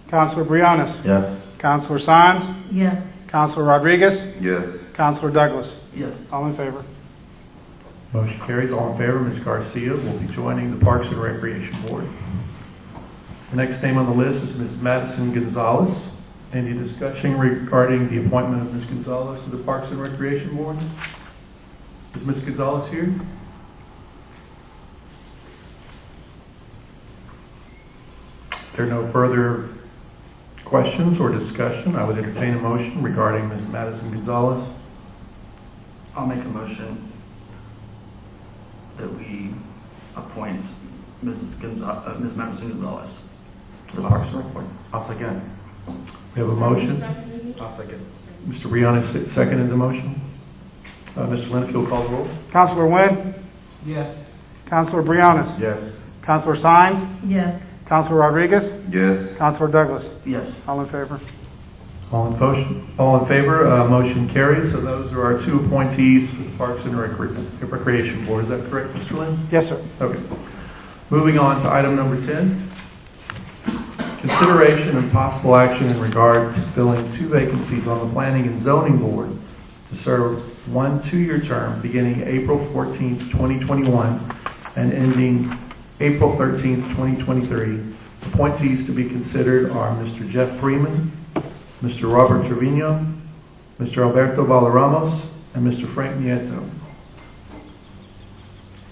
Councilor Briones.
Yes.
Councilor Sines.
Yes.
Councilor Rodriguez.
Yes.
Councilor Douglas.
Yes.
All in favor?
Motion carries. All in favor, Ms. Garcia will be joining the Parks and Recreation Board. The next name on the list is Ms. Madison Gonzalez. Any discussion regarding the appointment of Ms. Gonzalez to the Parks and Recreation Board? Is Ms. Gonzalez here? If there are no further questions or discussion, I would entertain a motion regarding Ms. Madison Gonzalez.
I'll make a motion that we appoint Ms. Madison Gonzalez to the Parks and Rec Board.
I'll second it.
We have a motion.
I'll second.
Mr. Briones seconded the motion. Mr. Lynn, if you'll call the roll.
Councilor Wynn.
Yes.
Councilor Briones.
Yes.
Councilor Sines.
Yes.
Councilor Rodriguez.
Yes.
Councilor Douglas.
Yes.
All in favor?
All in favor? Motion carries. So those are our two appointees for the Parks and Recreation Board. Is that correct, Mr. Lynn?
Yes, sir.
Okay. Moving on to item number 10. Consideration and possible action in regard to filling two vacancies on the Planning and Zoning Board to serve one 2-year term beginning April 14th, 2021 and ending April 13th, 2023. Appointees to be considered are Mr. Jeff Freeman, Mr. Robert Trevino, Mr. Alberto Valderramos, and Mr. Frank Nieto.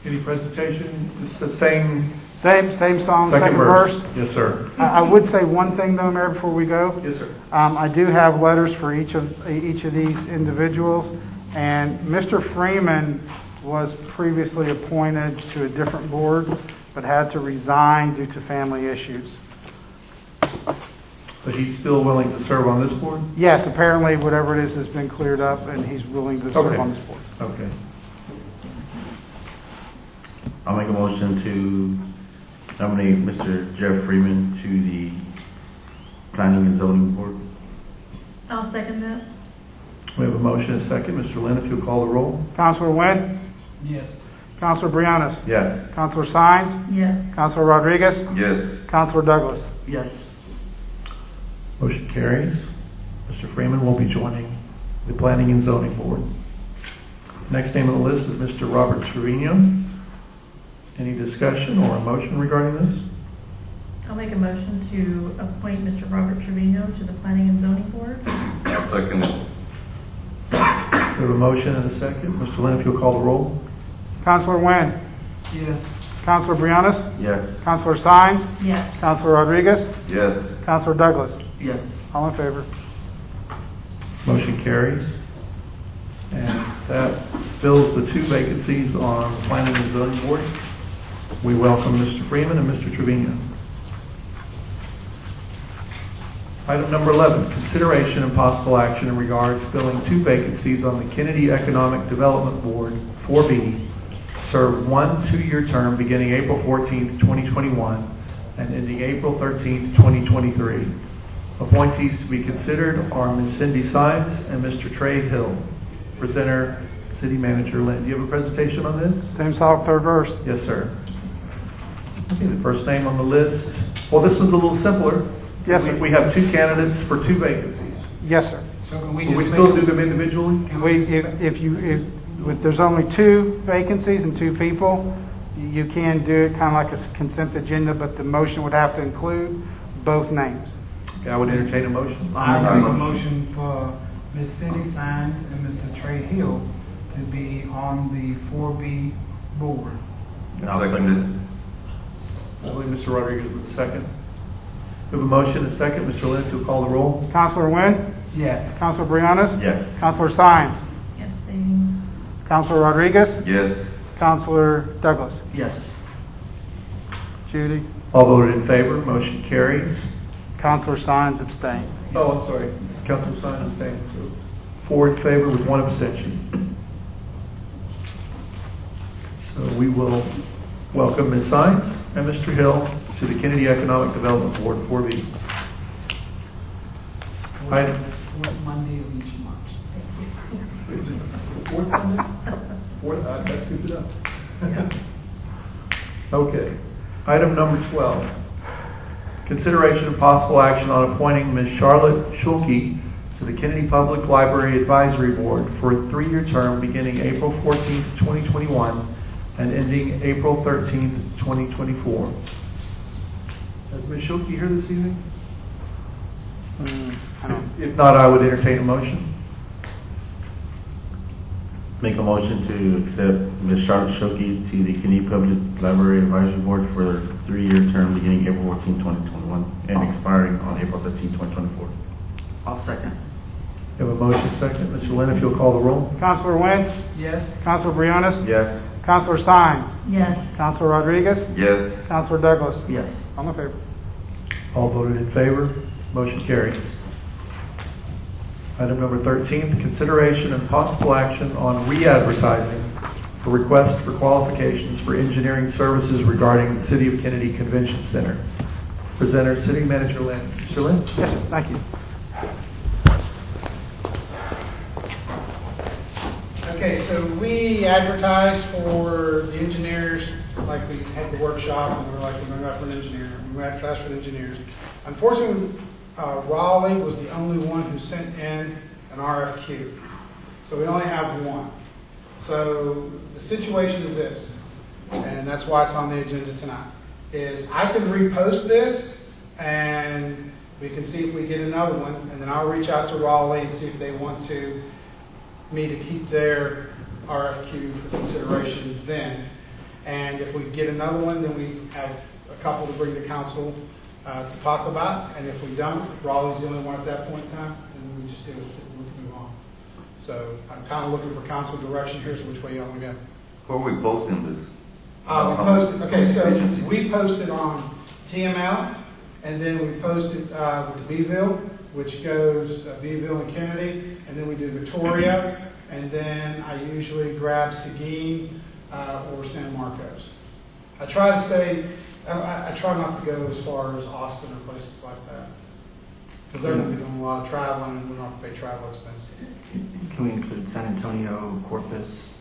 Any presentation? It's the same
Song, second verse.
Yes, sir.
I would say one thing though, Mayor, before we go.
Yes, sir.
I do have letters for each of these individuals, and Mr. Freeman was previously appointed to a different board, but had to resign due to family issues.
But he's still willing to serve on this board?
Yes, apparently whatever it is has been cleared up, and he's willing to serve
Okay.
on this board.
Okay.
I'll make a motion to nominate Mr. Jeff Freeman to the Planning and Zoning Board.
I'll second that.
We have a motion and a second. Mr. Lynn, if you'll call the roll.
Counselor Wynn?
Yes.
Counselor Brianna?
Yes.
Counselor Sines?
Yes.
Counselor Rodriguez?
Yes.
Counselor Douglas?
Yes.
Motion carries. Mr. Freeman will be joining the Planning and Zoning Board. Next name on the list is Mr. Robert Trevino. Any discussion or a motion regarding this?
I'll make a motion to appoint Mr. Robert Trevino to the Planning and Zoning Board.
I'll second it.
We have a motion and a second. Mr. Lynn, if you'll call the roll.
Counselor Wynn?
Yes.
Counselor Brianna?
Yes.
Counselor Sines?
Yes.
Counselor Rodriguez?
Yes.
Counselor Douglas?
Yes.
All in favor?
Motion carries. And that fills the two vacancies on the Planning and Zoning Board. We welcome Mr. Freeman and Mr. Trevino. Item number 11, consideration and possible action in regard to filling two vacancies on the Kenedy Economic Development Board, 4B, to serve one 2-year term beginning April 14th, 2021 and ending April 13th, 2023. Appointees to be considered are Ms. Cindy Sines and Mr. Trey Hill. Presenter, City Manager Lynn. Do you have a presentation on this?
Same song, third verse.
Yes, sir. Okay, the first name on the list. Well, this one's a little simpler.
Yes, sir.
We have two candidates for two vacancies.
Yes, sir.
So can we
Will we
just
still
make
do them individually?
If there's only two vacancies and two people, you can do it kind of like a consent agenda, but the motion would have to include both names.
Okay, I would entertain a motion.
I make a motion for Ms. Cindy Sines and Mr. Trey Hill to be on the 4B board.
I'll second it.
I believe Mr. Rodriguez was the second. We have a motion and a second. Mr. Lynn, if you'll call the roll.
Counselor Wynn?
Yes.
Counselor Brianna?
Yes.
Counselor Sines?
Yes.
Counselor Rodriguez?
Yes.
Counselor Douglas?
Yes.
Judy?
All voted in favor. Motion carries.
Counselor Sines abstained.
Oh, I'm sorry. Councilor Simon abstained. So 4 in favor with 1 abstention. So we will welcome Ms. Sines and Mr. Hill to the Kenedy Economic Development Board, 4B.
Fourth Monday of each month.
Fourth Monday? Fourth, that's good to know. Okay. Item number 12. Consideration of possible action on appointing Ms. Charlotte Schulke to the Kenedy Public Library Advisory Board for a 3-year term beginning April 14th, 2021 and ending April 13th, 2024. Is Ms. Schulke here this evening? If not, I would entertain a motion.
Make a motion to accept Ms. Charlotte Shoki to the Kenedy Public Library Advisory Board for a 3-year term beginning April 14, 2021 and expiring on April 13, 2024.
I'll second.
You have a motion second. Mr. Lynn, if you'll call the roll.
Counselor Wynn?
Yes.
Counselor Brianna?
Yes.
Counselor Sines?
Yes.
Counselor Rodriguez?
Yes.
Counselor Douglas?
Yes.
All in favor?
All voted in favor. Motion carries. Item number 13, the consideration and possible action on re-advertising for requests for qualifications for engineering services regarding the City of Kenedy Convention Center. Presenter, City Manager Lynn. Mr. Lynn?
Yes, sir. Thank you.
Okay, so we advertised for the engineers, like we had the workshop, and we were like, we're going to go for an engineer. We advertised for the engineers. Unfortunately, Raleigh was the only one who sent in an RFQ. So we only have one. So the situation is this, and that's why it's on the agenda tonight, is I can repost this, and we can see if we get another one, and then I'll reach out to Raleigh and see if they want me to keep their RFQ for consideration then. And if we get another one, then we have a couple to bring to council to talk about. And if we don't, if Raleigh's the only one at that point in time, then we just deal with it and we can move on. So I'm kind of looking for council direction. Here's which way y'all want to go.
Where are we posting this?
Okay, so we posted on TML, and then we posted with the Beeville, which goes Beeville and Kenedy, and then we do Victoria, and then I usually grab Seguin or San Marcos. I try to stay, I try not to go as far as Austin or places like that, because they're going to be doing a lot of traveling, and we don't have to pay travel expenses.
Can we include San Antonio, Corpus?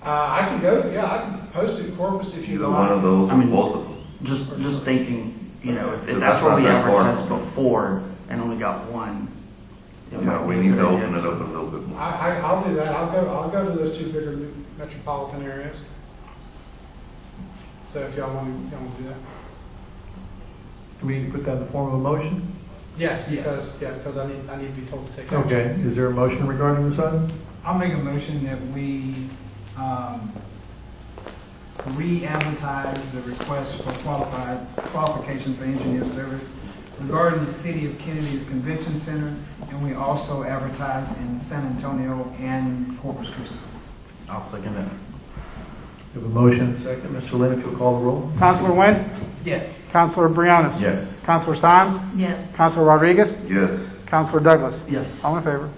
I can go, yeah, I can post it in Corpus if you
Either
like.
one of those,
I mean,
or both of them.
Just thinking, you know, if
Because
that's what
that's
we
not that hard.
advertised before and only got one. it
Yeah,
might
we
be a
need
good
to
idea.
open it up a little bit more.
I'll do that. I'll go to those two bigger metropolitan areas. So if y'all want to do that.
Do we need to put that in the form of a motion?
Yes, because I need to be told to take action.
Okay, is there a motion regarding this item?
I'll make a motion that we re-advertise the request for qualifications for engineer service regarding the City of Kennedy's Convention Center, and we also advertise in San Antonio and Corpus Christi.
I'll second that.
We have a motion and a second. Mr. Lynn, if you'll call the roll.
Counselor Wynn?
Yes.
Counselor Briones?
Yes.
Counselor Sines?
Yes.
Counselor Rodriguez?
Yes.
Counselor Douglas?
Yes.
All in favor?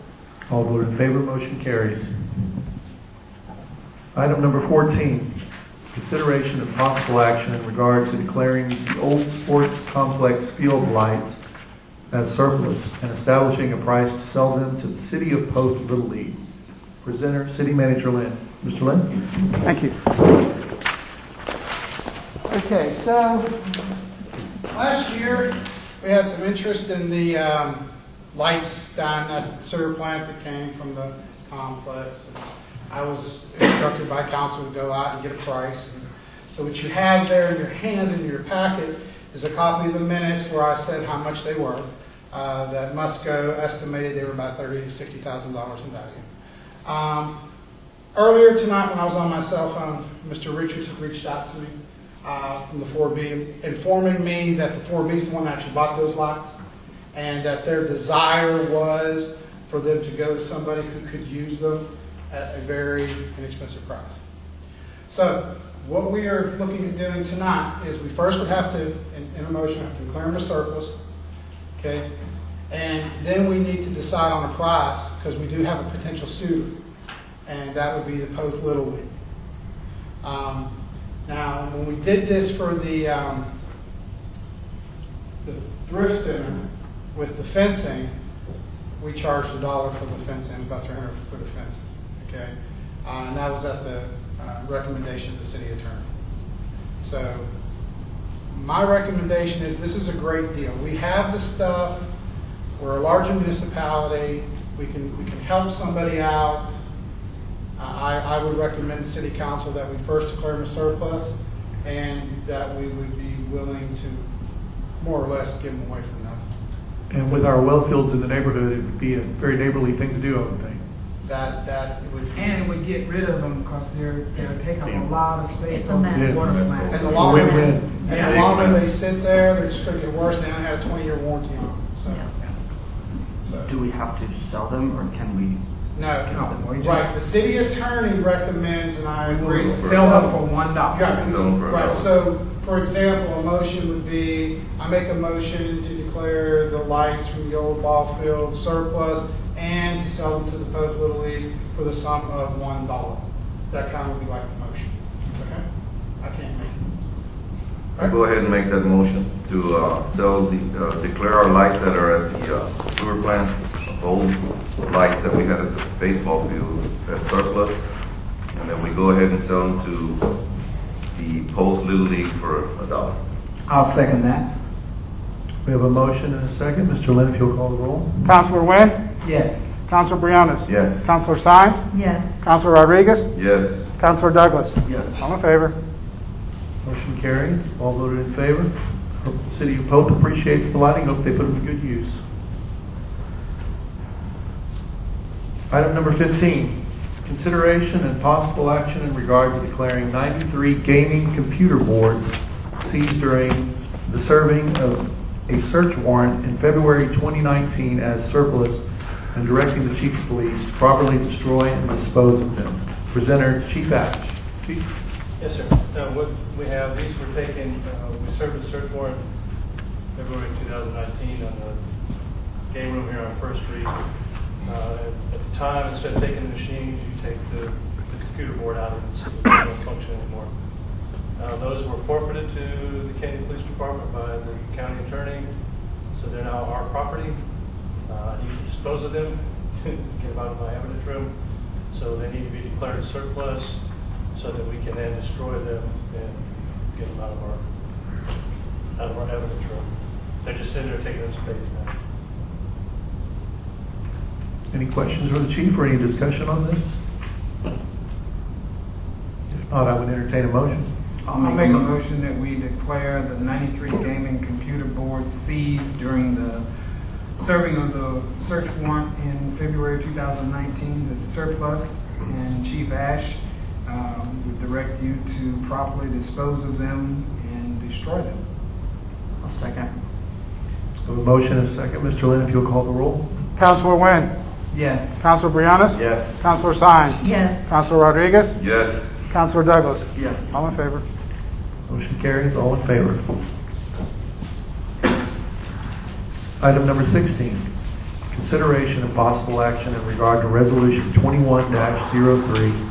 All voted in favor, motion carries. Item number 14, consideration of possible action in regard to declaring the old sports complex field lights as surplus and establishing a price to sell them to the City of Post Little League. Presenter, City Manager Lynn. Mr. Lynn?
Thank you. Okay, so
Last year, we had some interest in the lights down at the sewer plant that came from the complex. I was instructed by council to go out and get a price. So what you have there in your hands, in your packet, is a copy of the minutes where I said how much they were. That Musco estimated they were about $30,000 to $60,000 in value. Earlier tonight when I was on my cell phone, Mr. Richards had reached out to me from the 4B, informing me that the 4B is the one that actually bought those lights, and that their desire was for them to go to somebody who could use them at a very inexpensive price. So what we are looking at doing tonight is we first would have to, in a motion, have to declare them as surplus, okay? And then we need to decide on a price, because we do have a potential suitor, and that would be the Post Little League. Now, when we did this for the thrift center with the fencing, we charged $1 for the fencing, about $300 for the fencing, okay? And that was at the recommendation of the city attorney. So my recommendation is this is a great deal. We have the stuff. We're a larger municipality. We can help somebody out. I would recommend the city council that we first declare them a surplus, and that we would be willing to more or less give them away for nothing.
And with our well fields in the neighborhood, it would be a very neighborly thing to do, I would think.
That it would.
And it would get rid of them because they're taking up a lot of space
It's a
on
mess.
the water
Yeah.
plant.
And the
It's a
longer,
win-win.
and the longer they sit there, they're just going to get worse. They only have a 20-year warranty on them. So, so.
Do we have to sell them, or can we?
No,
we just-
right. The city attorney recommends, and I agree.
We'll sell them for $1.
Yeah,
Sell them for
right.
$1.
So, for example, a motion would be, I make a motion to declare the lights from the old ball field surplus and to sell them to the Post Little League for the sum of $1. That kind of would be like a motion. Okay? I can't make it.
I'll go ahead and make that motion to declare our lights that are at the sewer plant, old lights that we had at the baseball field as surplus, and that we go ahead and sell them to the Post Little League for $1.
I'll second that.
We have a motion and a second. Mr. Lynn, if you'll call the roll.
Counselor Wynn?
Yes.
Counselor Briones?
Yes.
Counselor Sines?
Yes.
Counselor Rodriguez?
Yes.
Counselor Douglas?
Yes.
All in favor?
Motion carries. All voted in favor. The City of Pope appreciates the lighting. Hope they put them to good use. Item number 15, consideration and possible action in regard to declaring 93 gaming computer boards seized during the serving of a search warrant in February 2019 as surplus and directing the Chief of Police to properly destroy and dispose of them. Presenter, Chief Ash. Chief?
Yes, sir. What we have, these were taken, we served a search warrant February 2019 on the game room here on First Street. At the time, instead of taking the machines, you take the computer board out of it so they don't function anymore. Those were forfeited to the Kenedy Police Department by the county attorney, so they're now our property. I need to dispose of them, get them out of my evidence room, so they need to be declared surplus so that we can then destroy them and get them out of our evidence room. They're just sitting there taking up space now.
Any questions for the chief or any discussion on this? If not, I would entertain a motion.
I'll make a motion that we declare the 93 gaming computer boards seized during the serving of the search warrant in February 2019 as surplus, and Chief Ash would direct you to properly dispose of them and destroy them.
I'll second.
We have a motion and a second. Mr. Lynn, if you'll call the roll.
Counselor Wynn?
Yes.
Counselor Briones?
Yes.
Counselor Sines?
Yes.
Counselor Rodriguez?
Yes.
Counselor Douglas?
Yes.
All in favor?
Motion carries. All in favor. Item number 16, consideration and possible action in regard to Resolution 21-03,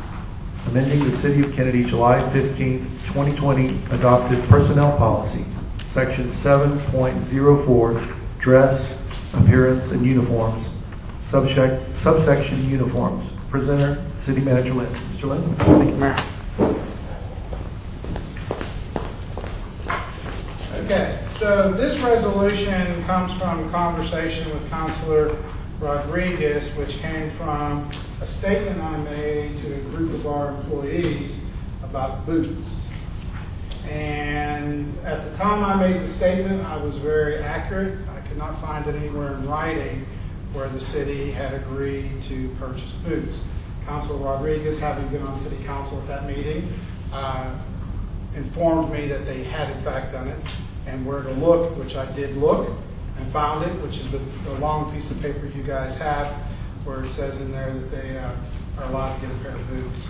amending the City of Kenedy July 15, 2020 adopted personnel policy, Section 7.04, dress, appearance, and uniforms, subsection uniforms. Presenter, City Manager Lynn. Mr. Lynn?
Thank you, Mayor.
Okay, so this resolution comes from a conversation with Councilor Rodriguez, which came from a statement I made to a group of our employees about boots. And at the time I made the statement, I was very accurate. I could not find it anywhere in writing where the city had agreed to purchase boots. Councilor Rodriguez, having been on city council at that meeting, informed me that they had in fact done it, and where to look, which I did look and found it, which is the long piece of paper you guys have, where it says in there that they are allowed to get a pair of boots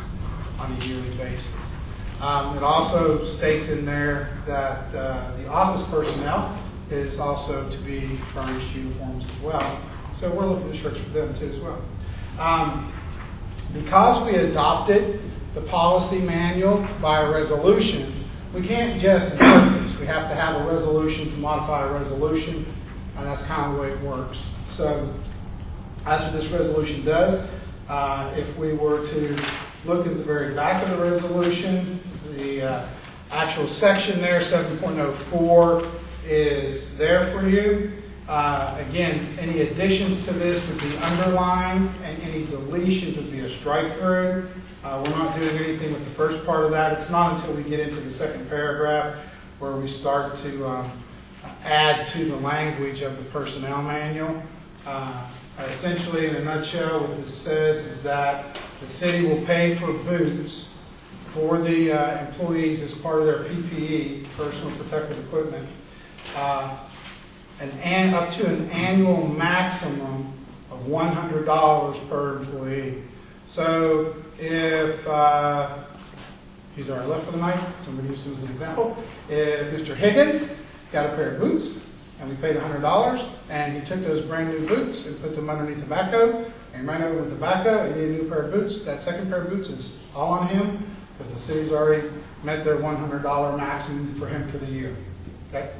on a yearly basis. It also states in there that the office personnel is also to be furnished uniforms as well. So we're looking at shirts for them too as well. Because we adopted the policy manual by a resolution, we can't just insert this. We have to have a resolution to modify a resolution, and that's kind of the way it works. So that's what this resolution does. If we were to look at the very back of the resolution, the actual section there, 7.04, is there for you. Again, any additions to this would be underlined, and any deletions would be a strike through. We're not doing anything with the first part of that. It's not until we get into the second paragraph where we start to add to the language of the personnel manual. Essentially, in a nutshell, what this says is that the city will pay for boots for the employees as part of their PPE, personal protective equipment, and up to an annual maximum of $100 per employee. So if he's already left for the night, so I'm going to use him as an example. If Mr. Higgins got a pair of boots and we paid $100, and he took those brand new boots and put them underneath the backhoe and ran over with the backhoe and needed a new pair of boots, that second pair of boots is all on him because the city's already met their $100 maximum for him for the year. Okay.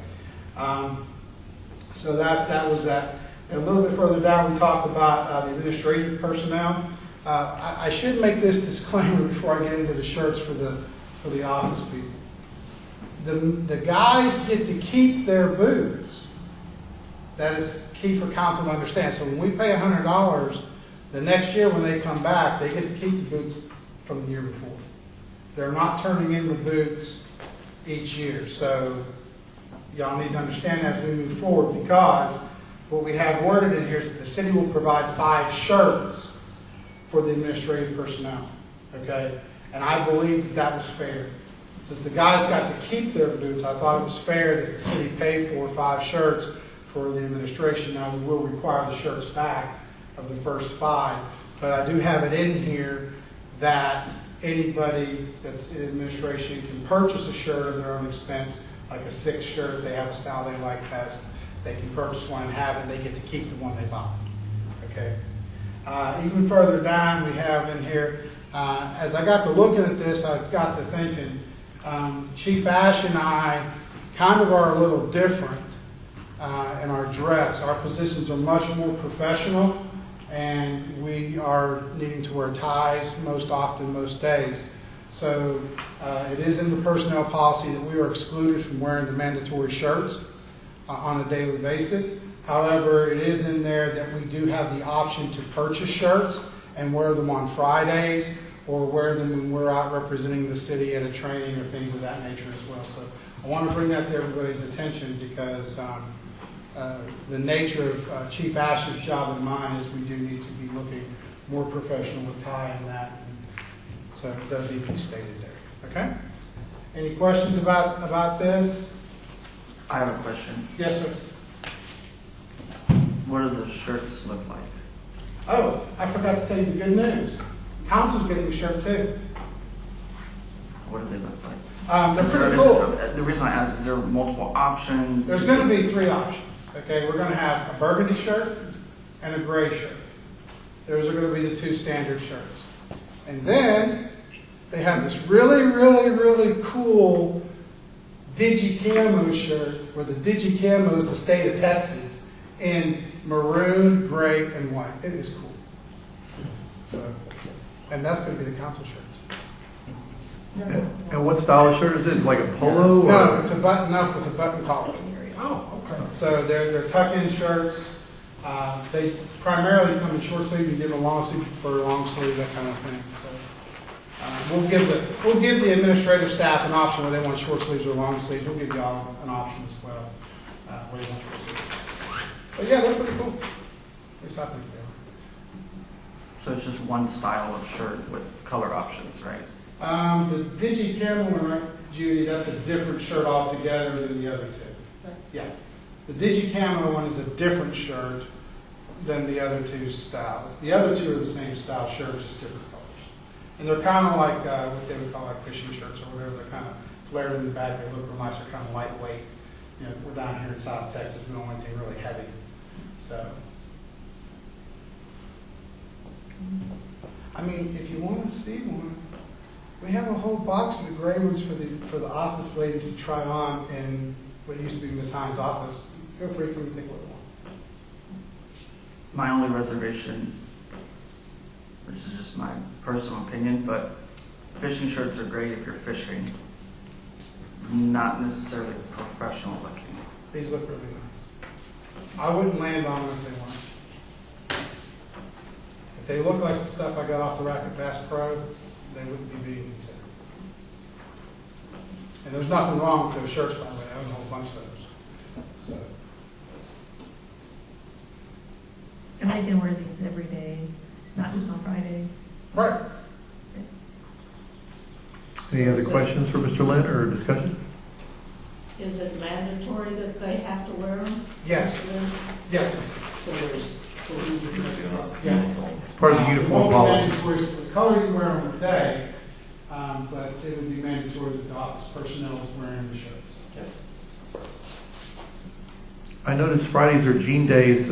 So that was that. And a little bit further down, we talk about the administrative personnel. I should make this disclaimer before I get into the shirts for the office people. The guys get to keep their boots. That is key for council to understand. So when we pay $100, the next year when they come back, they get to keep the boots from the year before. They're not turning in the boots each year. So y'all need to understand as we move forward, because what we have worded in here is that the city will provide 5 shirts for the administrative personnel. Okay? And I believe that was fair. Since the guys got to keep their boots, I thought it was fair that the city pay for 5 shirts for the administration. Now, we will require the shirts back of the first 5, but I do have it in here that anybody that's in administration can purchase a shirt at their own expense, like a 6 shirt if they have a style they like best. They can purchase one and have it, and they get to keep the one they bought. Okay. Even further down, we have in here, as I got to looking at this, I got to thinking, Chief Ash and I kind of are a little different in our dress. Our positions are much more professional, and we are needing to wear ties most often, most days. So it is in the personnel policy that we are excluded from wearing the mandatory shirts on a daily basis. However, it is in there that we do have the option to purchase shirts and wear them on Fridays, or wear them when we're out representing the city at a training or things of that nature as well. So I want to bring that to everybody's attention, because the nature of Chief Ash's job and mine is we do need to be looking more professional with tie and that. And so it does need to be stated there. Okay? Any questions about this?
I have a question.
Yes, sir.
What do the shirts look like?
Oh, I forgot to tell you the good news. Council's getting a shirt too.
What do they look like?
They're pretty cool.
The reason I ask is there multiple options?
There's going to be 3 options. Okay, we're going to have a burgundy shirt and a gray shirt. Those are going to be the 2 standard shirts. And then they have this really, really, really cool Digi-Camo shirt, where the Digi-Camo is the state of Texas, in maroon, gray, and white. It is cool. So, and that's going to be the council shirts.
And what style of shirt is this? Like a polo?
No, it's a button up with a button collar.
Oh, okay.
So they're tuck-in shirts. They primarily come in short sleeve. You give them a long sleeve, you prefer a long sleeve, that kind of thing. So we'll give the administrative staff an option whether they want short sleeves or long sleeves. We'll give y'all an option as well where you want short sleeves. But yeah, they're pretty cool. At least I think they are.
So it's just one style of shirt with color options, right?
The Digi-Camo one, right, Judy, that's a different shirt altogether than the other 2. Yeah. The Digi-Camo one is a different shirt than the other 2 styles. The other 2 are the same style shirts, just different colors. And they're kind of like what they would call like fishing shirts or whatever. They're kind of flared in the back. They look real nice. They're kind of lightweight. You know, we're down here in South Texas. We don't want anything really heavy. So, I mean, if you want to see one, we have a whole box of the gray ones for the office ladies to try on in what used to be Miss Hines' office. Feel free to come and take a look at one.
My only reservation, this is just my personal opinion, but fishing shirts are great if you're fishing. Not necessarily professional looking.
These look really nice. I wouldn't land on them if they weren't. If they look like the stuff I got off the rack at Bass Pro, they wouldn't be being considered. And there's nothing wrong with those shirts, by the way. I own a whole bunch of those. So.
And I can wear these every day, not just on Fridays.
Right.
Any other questions for Mr. Lynn or discussion?
Is it mandatory that they have to wear them?
Yes. Yes.
So there's cohesiveness across
Yes.
council.
It's part of the uniform policy.
For the color you wear them today, but it would be mandatory that the office personnel is wearing the shirts. Yes.
I noticed Fridays are jean days.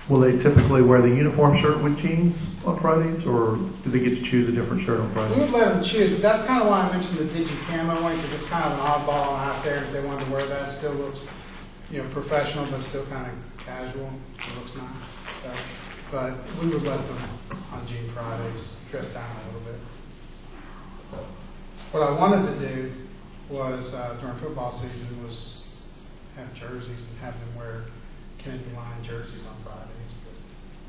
Will they typically wear the uniform shirt with jeans on Fridays, or do they get to choose a different shirt on
We
Fridays?
would let them choose, but that's kind of why I mentioned the Digi-Camo one, because it's kind of an oddball out there. If they wanted to wear that, it still looks, professional, but still kind of casual. It looks nice. So but we would let them on June Fridays dress down a little bit. What I wanted to do was, during football season, was have jerseys and have them wear Kenedy Lion jerseys on Fridays, but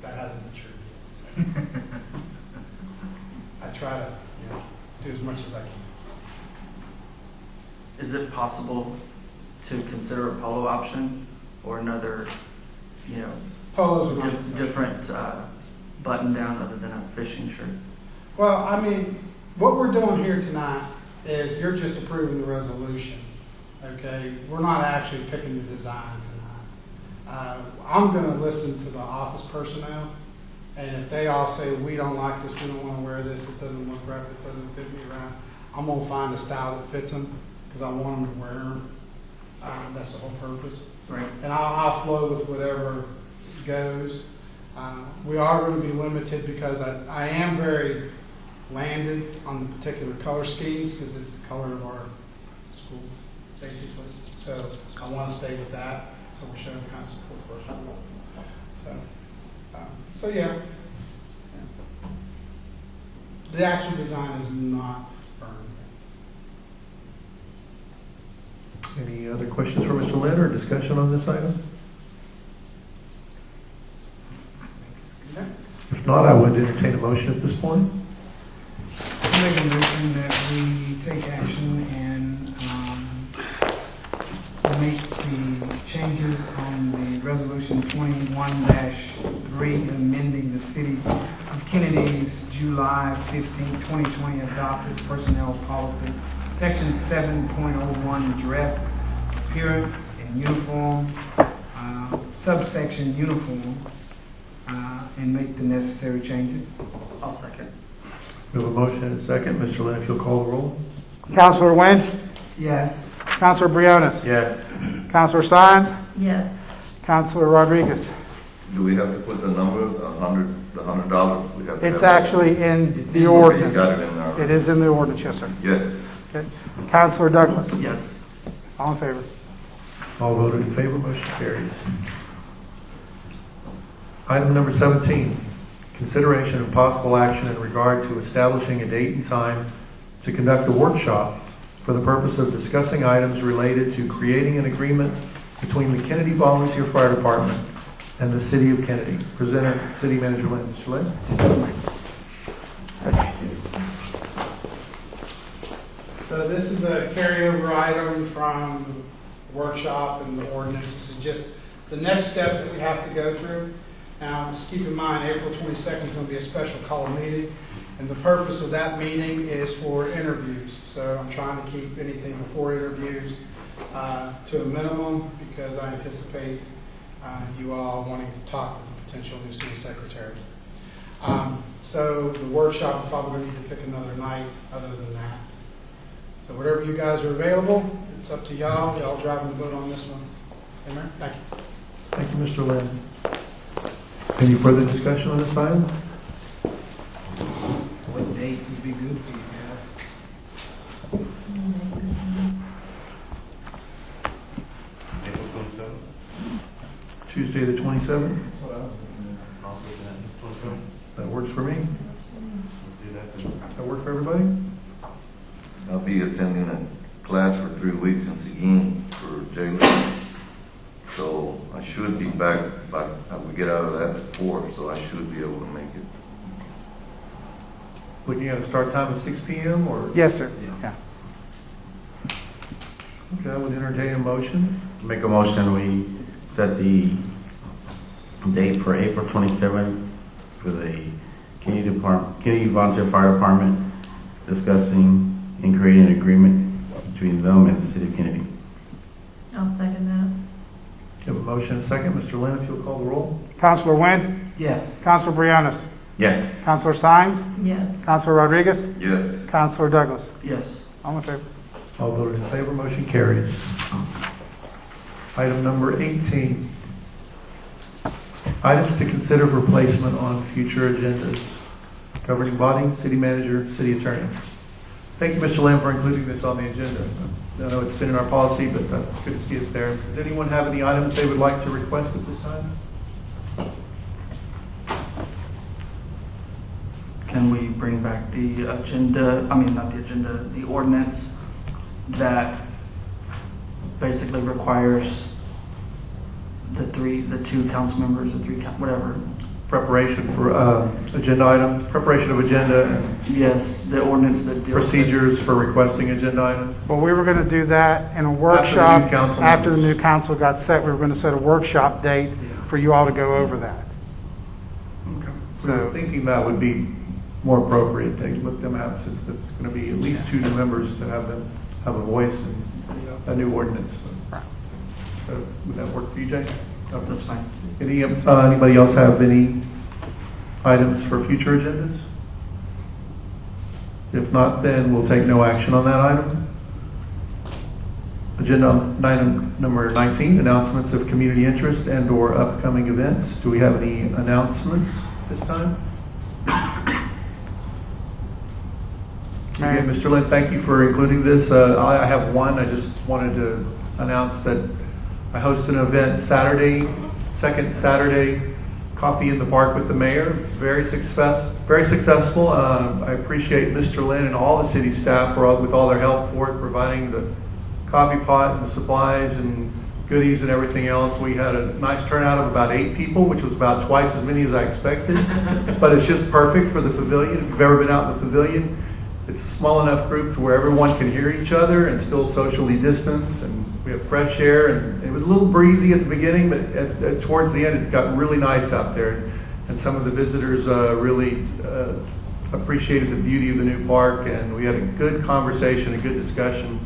that hasn't been true yet. So I try to do as much as I can.
Is it possible to consider a polo option or another,
Polos are not
different button down other than a fishing shirt?
Well, I mean, what we're doing here tonight is you're just approving the resolution, okay? We're not actually picking the design tonight. I'm going to listen to the office personnel, and if they all say, we don't like this, we don't want to wear this, it doesn't look right, this doesn't fit me right, I'm going to find a style that fits them because I want them to wear them. That's the whole purpose.
Right.
And I'll flow with whatever goes. We are going to be limited because I am very landed on the particular color schemes because it's the color of our school, basically. So I want to stay with that. So we're showing kind of support for our school. So yeah. The actual design is not firm.
Any other questions for Mr. Lynn or discussion on this item?
Okay.
If not, I would entertain a motion at this point.
Make a motion that we take action and make the changes on the resolution 21-3 amending the city of Kennedy's July 15, 2020 adopted personnel policy, section 7.01 dress, appearance and uniform, subsection uniform, and make the necessary changes.
I'll second.
We have a motion and a second. Mr. Lynn, if you'll call the roll.
Counselor Wynn,
Yes.
Counselor Briones,
Yes.
Counselor Sines,
Yes.
Counselor Rodriguez.
Do we have to put the number, the $100? We have to
It's
have
actually in
that?
the
Okay,
ordinance.
you got it in there.
It is in the ordinance, yes, sir.
Yes.
Okay. Counselor Douglas,
Yes.
all in favor?
All voted in favor, motion carries. Item number 17, consideration of possible action in regard to establishing a date and time to conduct a workshop for the purpose of discussing items related to creating an agreement between the Kenedy Volunteer Fire Department and the City of Kenedy. Presenter, City Manager Lynn. Mr. Lynn?
So this is a carryover item from the workshop and the ordinance. This is just the next step that we have to go through. Now, just keep in mind, April 22nd is going to be a special call meeting, and the purpose of that meeting is for interviews. So I'm trying to keep anything before interviews to a minimum because I anticipate you all wanting to talk to the potential new city secretary. So the workshop, we're probably going to need to pick another night other than that. So whatever you guys are available, it's up to y'all. Y'all driving the boat on this one. Amen? Thank you.
Thank you, Mr. Lynn. Any further discussion on this item?
What dates would be good for you guys?
April 27th?
Tuesday the 27th? That works for me. Does that work for everybody?
I'll be attending a class for 3 weeks in Seguin for jailers. So I should be back by we get out of that at 4, so I should be able to make it.
Looking at a start time of 6 p.m. or?
Yes, sir. Yeah.
Okay, I would entertain a motion.
Make a motion, we set the date for April 27th for the Kenedy Volunteer Fire Department discussing and creating an agreement between them and the City of Kenedy.
I'll second that.
You have a motion and a second. Mr. Lynn, if you'll call the roll.
Counselor Wynn,
Yes.
Counselor Briones,
Yes.
Counselor Sines,
Yes.
Counselor Rodriguez,
Yes.
Counselor Douglas.
Yes.
All in favor?
All voted in favor, motion carries. Item number 18. Items to consider for placement on future agendas. Governing body, city manager, city attorney. Thank you, Mr. Lamb, for including this on the agenda. I know it's been in our policy, but good to see it there. Does anyone have any items they would like to request at this time?
bring back the agenda, I mean, not the agenda, the ordinance that basically requires the two council members, whatever.
Preparation for agenda items, preparation of agenda and
Yes, the ordinance that deals with-
procedures for requesting agenda items.
But we were going to do that in a workshop.
council
After the
members.
new council got set, we were going to set a workshop date for you all to go over that.
So thinking that would be more appropriate to let them have, since it's going to be at least two new members to have them have a voice in a new ordinance. Would that work for you, Jay?
That's fine.
Anybody else have any items for future agendas? If not, then we'll take no action on that item. Agenda item number 19, announcements of community interest and or upcoming events. Do we have any announcements this time? Okay, Mr. Lynn, thank you for including this. I have one. I just wanted to announce that I hosted an event Saturday, second Saturday, Coffee in the Park with the Mayor. Very successful. I appreciate Mr. Lynn and all the city staff with all their help for it, providing the coffee pot and the supplies and goodies and everything else. We had a nice turnout of about 8 people, which was about twice as many as I expected. But it's just perfect for the pavilion. If you've ever been out in the pavilion, it's a small enough group to where everyone can hear each other and still socially distance. And we have fresh air. And it was a little breezy at the beginning, but towards the end, it got really nice out there. And some of the visitors really appreciated the beauty of the new park. And we had a good conversation, a good discussion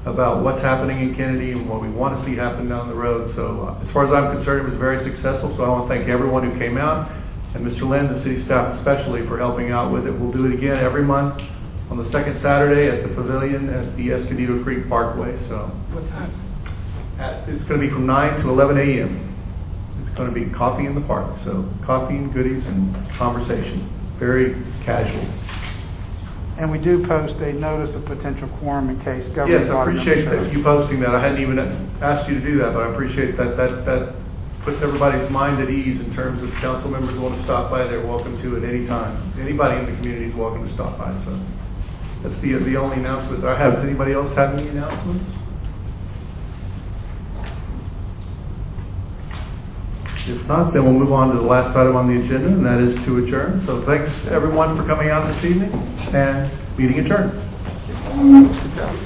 about what's happening in Kenedy and what we want to see happen down the road. So as far as I'm concerned, it was very successful. So I want to thank everyone who came out, and Mr. Lynn, the city staff especially, for helping out with it. We'll do it again every month on the second Saturday at the pavilion at the Escondido Creek Parkway. So
What time?
it's going to be from 9 to 11 a.m. It's going to be coffee in the park. So coffee and goodies and conversation. Very casual.
And we do post a notice of potential quorum in case government.
Yes, I appreciate that you posting that. I hadn't even asked you to do that, but I appreciate that. That puts everybody's mind at ease in terms of council members who want to stop by. They're welcome to at any time. Anybody in the community is welcome to stop by. So that's the only announcement that I have. Does anybody else have any announcements? If not, then we'll move on to the last item on the agenda, and that is to adjourn. So thanks everyone for coming out this evening, and meeting adjourned. Good job.